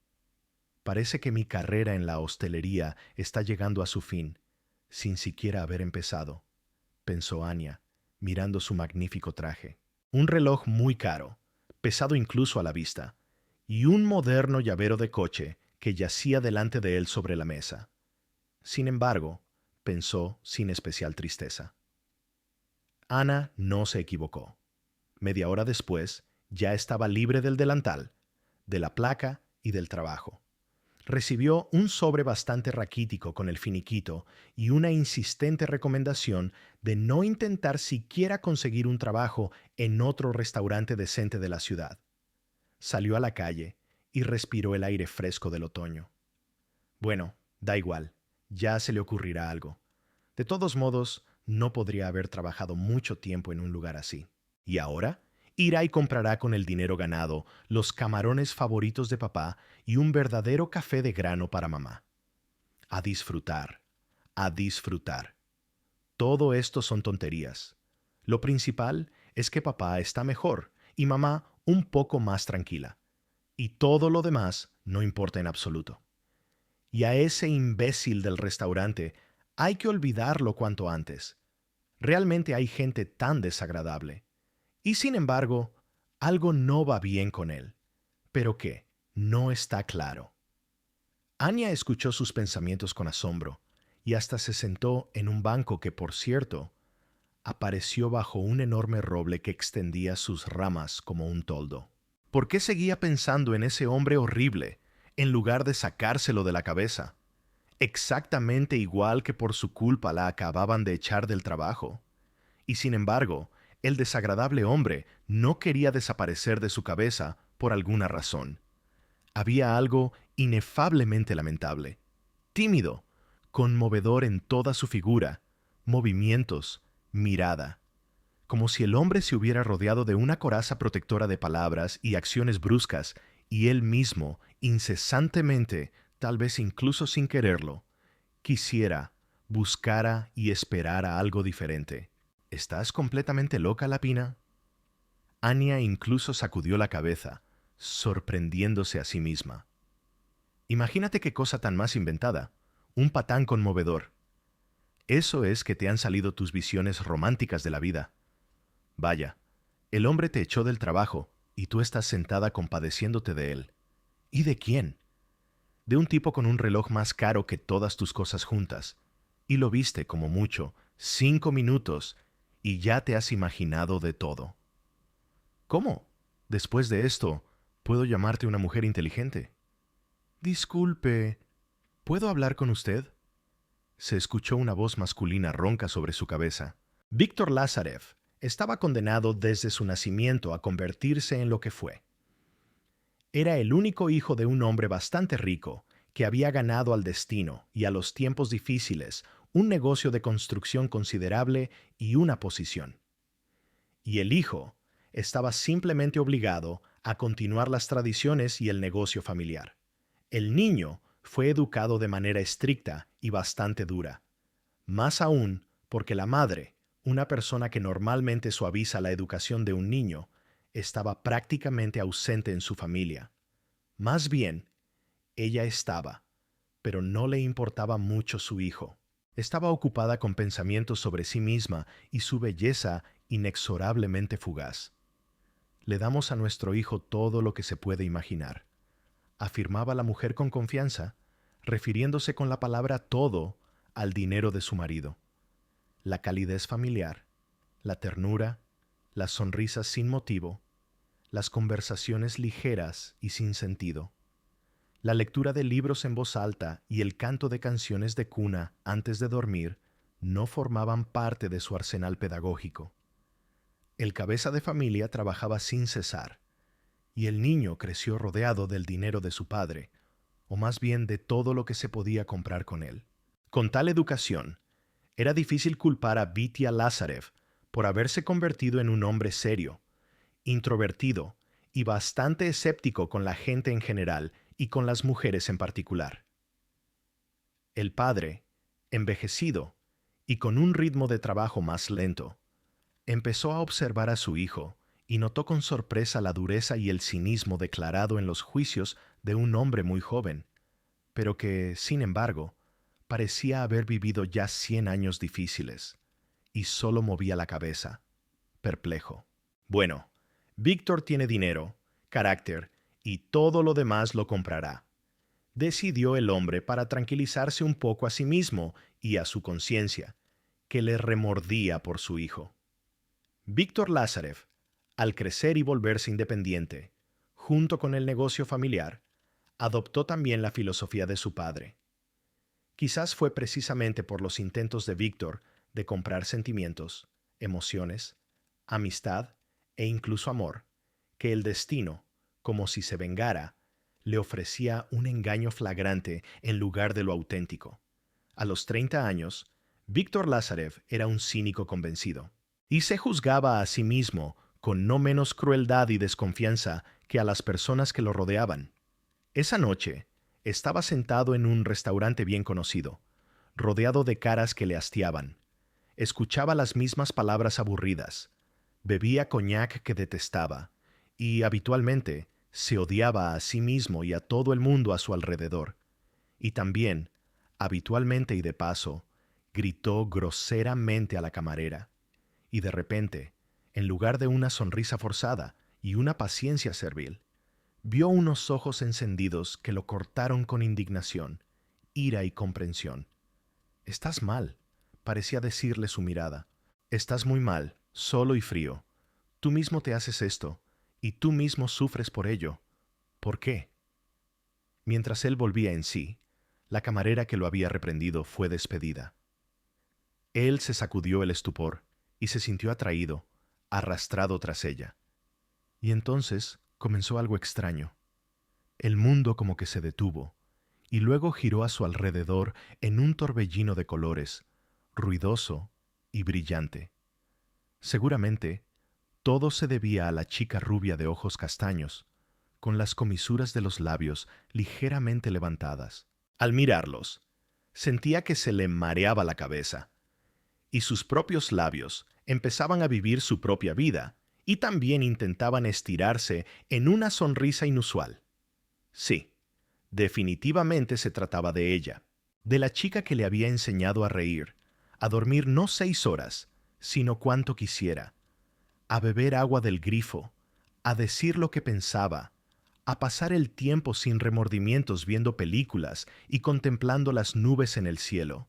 Parece que mi carrera en la hostelería está llegando a su fin, sin siquiera haber empezado, pensó Anya, mirando su magnífico traje. Un reloj muy caro, pesado incluso a la vista, y un moderno llavero de coche que yacía delante de él sobre la mesa. Sin embargo, pensó sin especial tristeza. Ana no se equivocó. Media hora después, ya estaba libre del delantal, de la placa y del trabajo. Recibió un sobre bastante raquítico con el finiquito y una insistente recomendación de no intentar siquiera conseguir un trabajo en otro restaurante decente de la ciudad. Salió a la calle y respiró el aire fresco del otoño. Bueno, Da igual, ya se le ocurrirá algo. De todos modos, no podría haber trabajado mucho tiempo en un lugar así. ¿Y ahora? Irá y comprará con el dinero ganado los camarones favoritos de papá y un verdadero café de grano para mamá. A disfrutar, a disfrutar. Todo esto son tonterías. Lo principal es que papá está mejor y mamá un poco más tranquila. Y todo lo demás no importa en absoluto. Y a ese imbécil del restaurante hay que olvidarlo cuanto antes. Realmente hay gente tan desagradable. Y sin embargo, algo no va bien con él. ¿Pero qué? No está claro. Anya escuchó sus pensamientos con asombro y hasta se sentó en un banco que, por cierto, apareció bajo un enorme roble que extendía sus ramas como un toldo. ¿Por qué seguía pensando en ese hombre horrible en lugar de sacárselo de la cabeza? Exactamente igual que por su culpa la acababan de echar del trabajo. Y sin embargo, el desagradable hombre no quería desaparecer de su cabeza por alguna razón. Había algo inefablemente lamentable, tímido, conmovedor en toda su figura, movimientos, mirada, como si el hombre se hubiera rodeado de una coraza protectora de palabras y acciones bruscas, y él mismo, incesantemente, tal vez incluso sin quererlo, quisiera, buscara y esperara algo diferente. ¿Estás completamente loca, Lapina? Anya incluso sacudió la cabeza, sorprendiéndose a sí misma. Imagínate qué cosa tan más inventada, un patán conmovedor. Eso es que te han salido tus visiones románticas de la vida. Vaya, el hombre te echó del trabajo y tú estás sentada compadeciéndote de él. ¿Y de quién? De un tipo con un reloj más caro que todas tus cosas juntas. Y lo viste, como mucho, 5 minutos, y ya te has imaginado de todo. ¿Cómo? Después de esto, ¿puedo llamarte una mujer inteligente? Disculpe, ¿puedo hablar con usted? Se escuchó una voz masculina ronca sobre su cabeza. Víctor Lázarev estaba condenado desde su nacimiento a convertirse en lo que fue. Era el único hijo de un hombre bastante rico que había ganado al destino y a los tiempos difíciles un negocio de construcción considerable y una posición. Y el hijo estaba simplemente obligado a continuar las tradiciones y el negocio familiar. El niño fue educado de manera estricta y bastante dura, más aún porque la madre, una persona que normalmente suaviza la educación de un niño, estaba prácticamente ausente en su familia. Más bien, ella estaba, pero no le importaba mucho su hijo. Estaba ocupada con pensamientos sobre sí misma y su belleza inexorablemente fugaz. Le damos a nuestro hijo todo lo que se puede imaginar, afirmaba la mujer con confianza, refiriéndose con la palabra todo al dinero de su marido. La calidez familiar, la ternura, las sonrisas sin motivo, las conversaciones ligeras y sin sentido, la lectura de libros en voz alta y el canto de canciones de cuna antes de dormir no formaban parte de su arsenal pedagógico. El cabeza de familia trabajaba sin cesar, y el niño creció rodeado del dinero de su padre, o más bien de todo lo que se podía comprar con él. Con tal educación, era difícil culpar a Vitya Lázarev por haberse convertido en un hombre serio, introvertido y bastante escéptico con la gente en general y con las mujeres en particular. El padre, envejecido y con un ritmo de trabajo más lento, empezó a observar a su hijo y notó con sorpresa la dureza y el cinismo declarado en los juicios de un hombre muy joven, pero que, sin embargo, parecía haber vivido ya 100 años difíciles, y solo movía la cabeza, perplejo. Bueno, Víctor tiene dinero, carácter, y todo lo demás lo comprará, decidió el hombre para tranquilizarse un poco a sí mismo y a su conciencia, que le remordía por su hijo. Víctor Lázarev, al crecer y volverse independiente, junto con el negocio familiar, adoptó también la filosofía de su padre. Quizás fue precisamente por los intentos de Víctor de comprar sentimientos, emociones, amistad e incluso amor, que el destino, como si se vengara, le ofrecía un engaño flagrante en lugar de lo auténtico. A los 30 años, Víctor Lázarev era un cínico convencido, y se juzgaba a sí mismo con no menos crueldad y desconfianza que a las personas que lo rodeaban. Esa noche, estaba sentado en un restaurante bien conocido, rodeado de caras que le hastiaban. Escuchaba las mismas palabras aburridas, bebía coñac que detestaba, y habitualmente se odiaba a sí mismo y a todo el mundo a su alrededor. Y también, habitualmente y de paso, gritó groseramente a la camarera. Y de repente, en lugar de una sonrisa forzada y una paciencia servil, vio unos ojos encendidos que lo cortaron con indignación, ira y comprensión. «Estás mal», parecía decirle su mirada. «Estás muy mal, solo y frío. Tú mismo te haces esto, y tú mismo sufres por ello. ¿Por qué?». Mientras él volvía en sí, la camarera que lo había reprendido fue despedida. Él se sacudió el estupor y se sintió atraído, arrastrado tras ella. Y entonces comenzó algo extraño. El mundo como que se detuvo, y luego giró a su alrededor en un torbellino de colores, ruidoso y brillante. Seguramente, todo se debía a la chica rubia de ojos castaños, con las comisuras de los labios ligeramente levantadas. Al mirarlos, sentía que se le mareaba la cabeza, y sus propios labios empezaban a vivir su propia vida, y también intentaban estirarse en una sonrisa inusual. Sí, definitivamente se trataba de ella, de la chica que le había enseñado a reír, a dormir no 6 horas, sino cuanto quisiera, a beber agua del grifo, a decir lo que pensaba, a pasar el tiempo sin remordimientos viendo películas y contemplando las nubes en el cielo,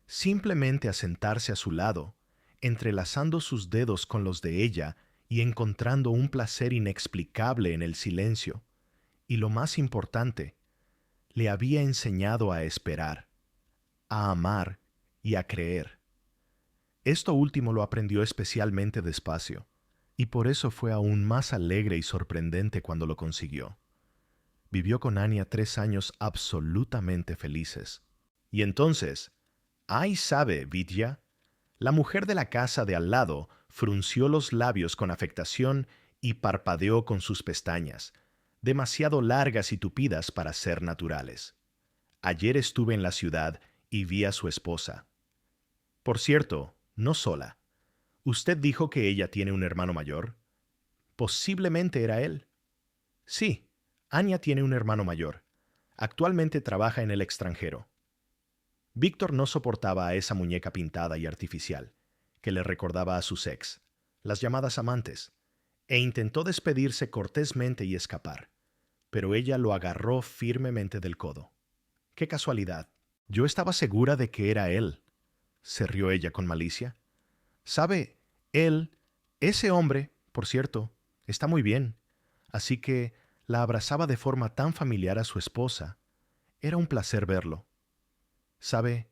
simplemente a sentarse a su lado, entrelazando sus dedos con los de ella y encontrando un placer inexplicable en el silencio. Y lo más importante, le había enseñado a esperar, a amar y a creer. Esto último lo aprendió especialmente despacio, y por eso fue aún más alegre y sorprendente cuando lo consiguió. Vivió con Anya 3 años absolutamente felices. Y entonces, ¡ay sabe, Vidya! La mujer de la casa de al lado frunció los labios con afectación y parpadeó con sus pestañas, demasiado largas y tupidas para ser naturales. Ayer estuve en la ciudad y vi a su esposa. Por cierto, no sola. ¿Usted dijo que ella tiene un hermano mayor? Posiblemente era él. Sí, Anya tiene un hermano mayor. Actualmente trabaja en el extranjero. Víctor no soportaba a esa muñeca pintada y artificial, que le recordaba a sus ex, las llamadas amantes, e intentó despedirse cortésmente y escapar, pero ella lo agarró firmemente del codo. ¡Qué casualidad! Yo estaba segura de que era él, se rió ella con malicia. Sabe, él, ese hombre, por cierto, está muy bien, así que la abrazaba de forma tan familiar a su esposa. Era un placer verlo. Sabe,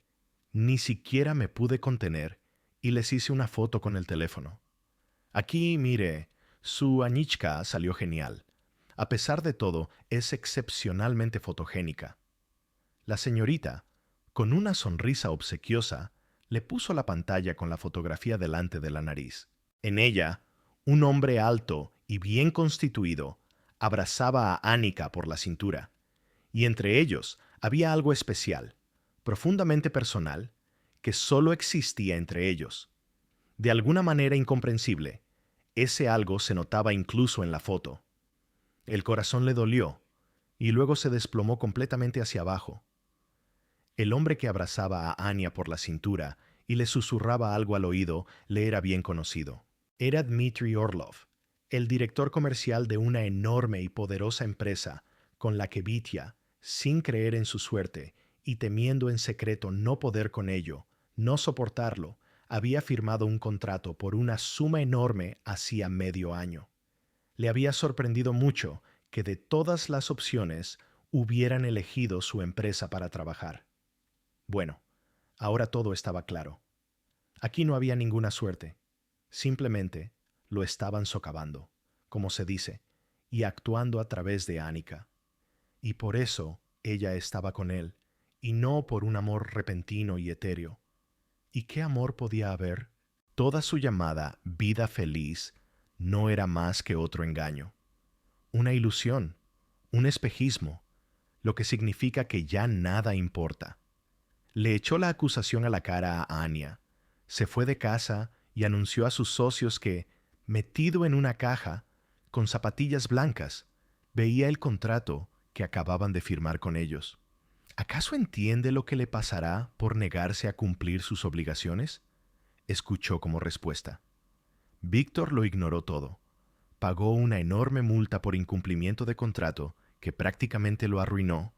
ni siquiera me pude contener y les hice una foto con el teléfono. Aquí, mire, su Anichka salió genial. A pesar de todo, es excepcionalmente fotogénica. La señorita, con una sonrisa obsequiosa, le puso la pantalla con la fotografía delante de la nariz. En ella, un hombre alto y bien constituido abrazaba a Annika por la cintura, y entre ellos había algo especial, profundamente personal, que solo existía entre ellos. De alguna manera incomprensible, ese algo se notaba incluso en la foto. El corazón le dolió, y luego se desplomó completamente hacia abajo. El hombre que abrazaba a Anya por la cintura y le susurraba algo al oído le era bien conocido. Era Dmitry Orlov, el director comercial de una enorme y poderosa empresa con la que Vitya, sin creer en su suerte y temiendo en secreto no poder con ello, no soportarlo, había firmado un contrato por una suma enorme hacía medio año. Le había sorprendido mucho que de todas las opciones hubieran elegido su empresa para trabajar. Bueno, ahora todo estaba claro. Aquí no había ninguna suerte. Simplemente lo estaban socavando, como se dice, y actuando a través de Annika. y por eso ella estaba con él, y no por un amor repentino y etéreo. ¿Y qué amor podía haber? Toda su llamada vida feliz no era más que otro engaño, una ilusión, un espejismo, lo que significa que ya nada importa. Le echó la acusación a la cara a Anya, se fue de casa y anunció a sus socios que, metido en una caja, con zapatillas blancas, veía el contrato que acababan de firmar con ellos. ¿Acaso entiende lo que le pasará por negarse a cumplir sus obligaciones? Escuchó como respuesta. Víctor lo ignoró todo. Pagó una enorme multa por incumplimiento de contrato que prácticamente lo arruinó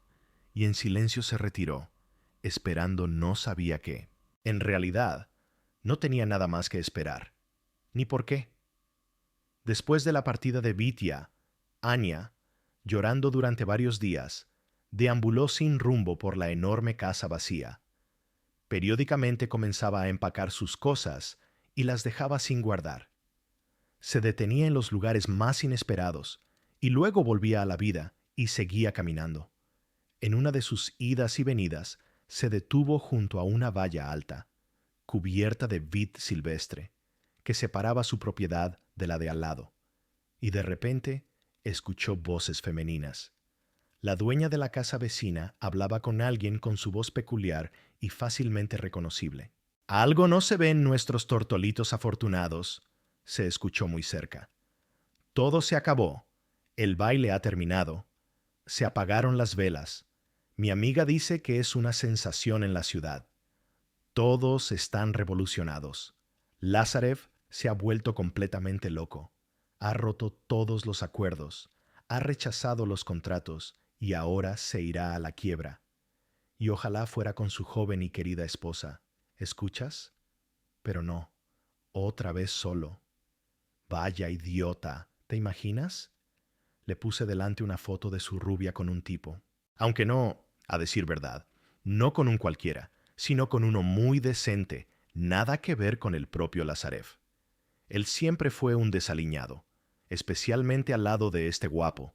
y en silencio se retiró, esperando no sabía qué. En realidad, no tenía nada más que esperar. Ni por qué. Después de la partida de Vitya, Anya, llorando durante varios días, deambuló sin rumbo por la enorme casa vacía. Periódicamente comenzaba a empacar sus cosas y las dejaba sin guardar. Se detenía en los lugares más inesperados y luego volvía a la vida y seguía caminando. En una de sus idas y venidas, se detuvo junto a una valla alta, cubierta de vid silvestre, que separaba su propiedad de la de al lado, y de repente escuchó voces femeninas. La dueña de la casa vecina hablaba con alguien con su voz peculiar y fácilmente reconocible. «Algo no se ve en nuestros tortolitos afortunados», se escuchó muy cerca. «Todo se acabó. El baile ha terminado. Se apagaron las velas. Mi amiga dice que es una sensación en la ciudad. Todos están revolucionados. Lázarev se ha vuelto completamente loco. Ha roto todos los acuerdos. Ha rechazado los contratos y ahora se irá a la quiebra. Y ojalá fuera con su joven y querida esposa. ¿Escuchas? Pero no. Otra vez solo. Vaya idiota. ¿Te imaginas? Le puse delante una foto de su rubia con un tipo. Aunque no, a decir verdad, no con un cualquiera, sino con uno muy decente, nada que ver con el propio Lázarev. Él siempre fue un desaliñado, especialmente al lado de este guapo.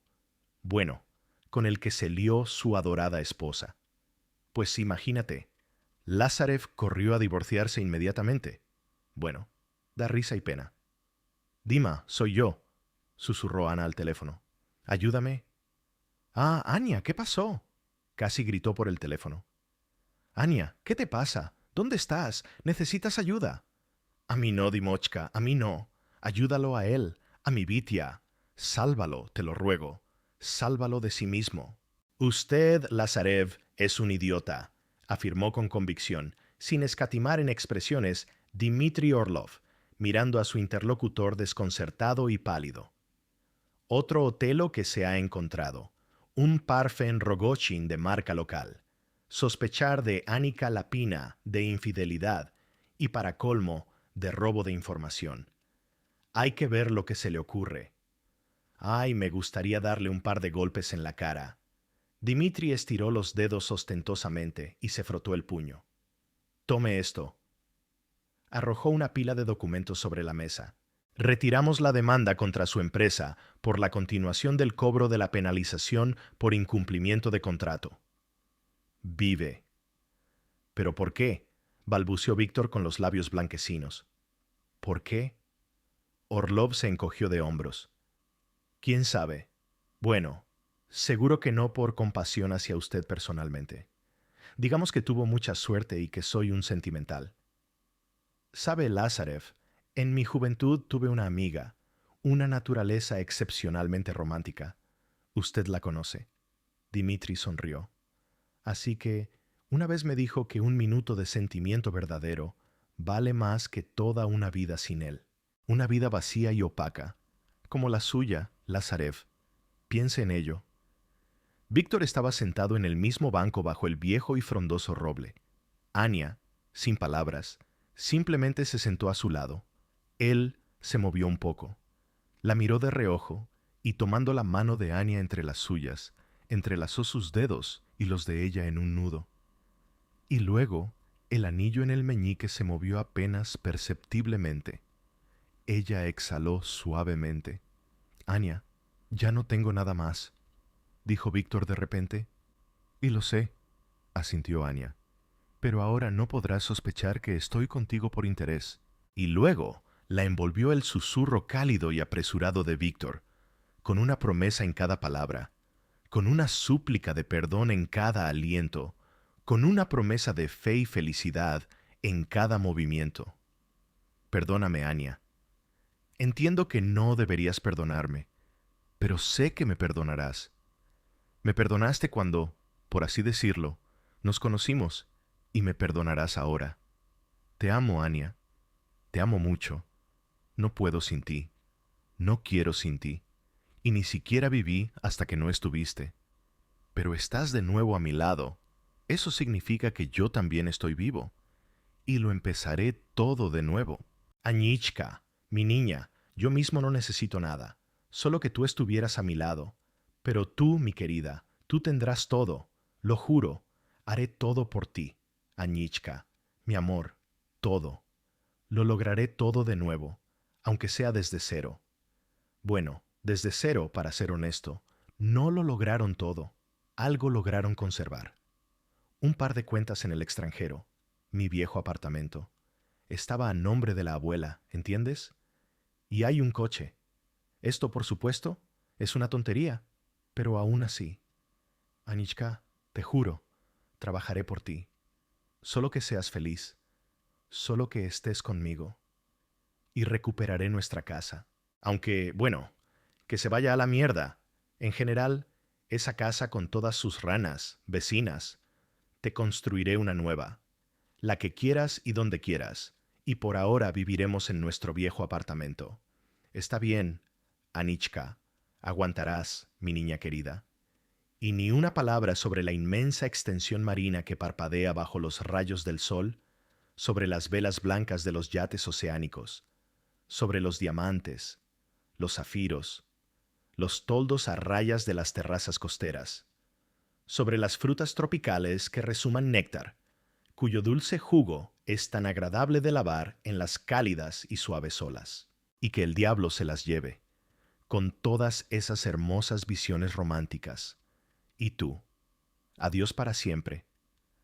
Bueno, con el que se lió su adorada esposa. Pues imagínate, Lázarev corrió a divorciarse inmediatamente. Bueno, da risa y pena. «Dima, soy yo», susurró Ana al teléfono. «Ayúdame». «Ah, Anya, ¿qué pasó?», casi gritó por el teléfono. «Anya, ¿qué te pasa? ¿Dónde estás? ¿Necesitas ayuda?» «A mí no, Dimochka, a mí no. Ayúdalo a él, a mi Vitya. Sálvalo, te lo ruego. Sálvalo de sí mismo». «Usted, Lázarev, es un idiota», afirmó con convicción, sin escatimar en expresiones, Dmitri Orlov, mirando a su interlocutor desconcertado y pálido. «Otro Otelo que se ha encontrado. Un Parfen Rogochin de marca local. Sospechar de Annika Lapina de infidelidad y, para colmo, de robo de información. Hay que ver lo que se le ocurre. Ay, me gustaría darle un par de golpes en la cara». Dmitri estiró los dedos ostentosamente y se frotó el puño. «Tome esto». Arrojó una pila de documentos sobre la mesa. «Retiramos la demanda contra su empresa por la continuación del cobro de la penalización por incumplimiento de contrato». «Vive». «¿Pero por qué?», balbuceó Víctor con los labios blanquecinos. «¿Por qué?». Orlov se encogió de hombros. «¿Quién sabe? Bueno, seguro que no por compasión hacia usted personalmente. Digamos que tuvo mucha suerte y que soy un sentimental. Sabe, Lázarev, en mi juventud tuve una amiga, una naturaleza excepcionalmente romántica. Usted la conoce». Dmitri sonrió. «Así que una vez me dijo que un minuto de sentimiento verdadero vale más que toda una vida sin él. Una vida vacía y opaca, como la suya, Lázarev. Piense en ello». Víctor estaba sentado en el mismo banco bajo el viejo y frondoso roble. Anya, sin palabras, simplemente se sentó a su lado. Él se movió un poco. La miró de reojo y, tomando la mano de Anya entre las suyas, entrelazó sus dedos y los de ella en un nudo. Y luego el anillo en el meñique se movió apenas perceptiblemente. Ella exhaló suavemente. «Anya, ya no tengo nada más». dijo Víctor de repente. Y lo sé, asintió Anya. Pero ahora no podrás sospechar que estoy contigo por interés. Y luego la envolvió el susurro cálido y apresurado de Víctor, con una promesa en cada palabra, con una súplica de perdón en cada aliento, con una promesa de fe y felicidad en cada movimiento. Perdóname, Anya. Entiendo que no deberías perdonarme, pero sé que me perdonarás. Me perdonaste cuando, por así decirlo, nos conocimos, y me perdonarás ahora. Te amo, Anya. Te amo mucho. No puedo sin ti. No quiero sin ti. Y ni siquiera viví hasta que no estuviste. Pero estás de nuevo a mi lado. Eso significa que yo también estoy vivo. Y lo empezaré todo de nuevo. Anichka, mi niña, yo mismo no necesito nada. Solo que tú estuvieras a mi lado. Pero tú, mi querida, tú tendrás todo. Lo juro. Haré todo por ti. Anichka, mi amor, todo. Lo lograré todo de nuevo, aunque sea desde cero. Bueno, desde cero, para ser honesto, no lo lograron todo. Algo lograron conservar. Un par de cuentas en el extranjero, mi viejo apartamento. Estaba a nombre de la abuela, ¿entiendes? Y hay un coche. Esto, por supuesto, es una tontería, pero aún así. Anichka, te juro, trabajaré por ti. Solo que seas feliz. Solo que estés conmigo. Y recuperaré nuestra casa. Aunque, bueno, que se vaya a la mierda. En general, esa casa con todas sus ranas, vecinas. Te construiré una nueva. La que quieras y donde quieras. Y por ahora viviremos en nuestro viejo apartamento. Está bien, Anichka. Aguantarás, mi niña querida. Y ni una palabra sobre la inmensa extensión marina que parpadea bajo los rayos del sol, sobre las velas blancas de los yates oceánicos, sobre los diamantes, los zafiros, los toldos a rayas de las terrazas costeras, sobre las frutas tropicales que resuman néctar, cuyo dulce jugo es tan agradable de lavar en las cálidas y suaves olas, y que el diablo se las lleve, con todas esas hermosas visiones románticas. Y tú, adiós para siempre,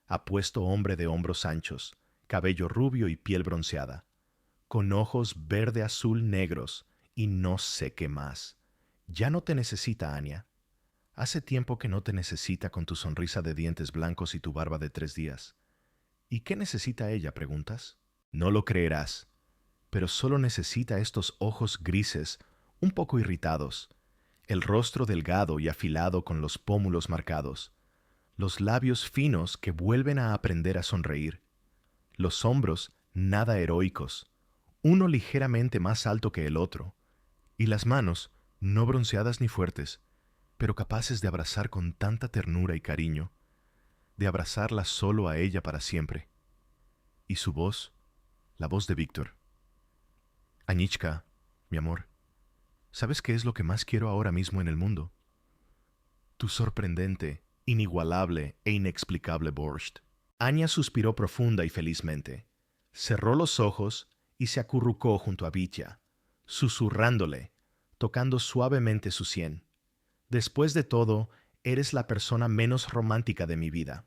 apuesto hombre de hombros anchos, cabello rubio y piel bronceada, con ojos verde azul negros y no sé qué más. Ya no te necesita, Anya. Hace tiempo que no te necesita con tu sonrisa de dientes blancos y tu barba de 3 días. ¿Y qué necesita ella, preguntas? No lo creerás, pero solo necesita estos ojos grises, un poco irritados, el rostro delgado y afilado con los pómulos marcados, los labios finos que vuelven a aprender a sonreír, los hombros nada heroicos, uno ligeramente más alto que el otro, y las manos no bronceadas ni fuertes, pero capaces de abrazar con tanta ternura y cariño, de abrazarla solo a ella para siempre. Y su voz, la voz de Víctor. Anichka, mi amor, ¿sabes qué es lo que más quiero ahora mismo en el mundo? Tu sorprendente, inigualable e inexplicable borscht. Anya suspiró profunda y felizmente. Cerró los ojos y se acurrucó junto a Vitya, susurrándole, tocando suavemente su sien. Después de todo, eres la persona menos romántica de mi vida.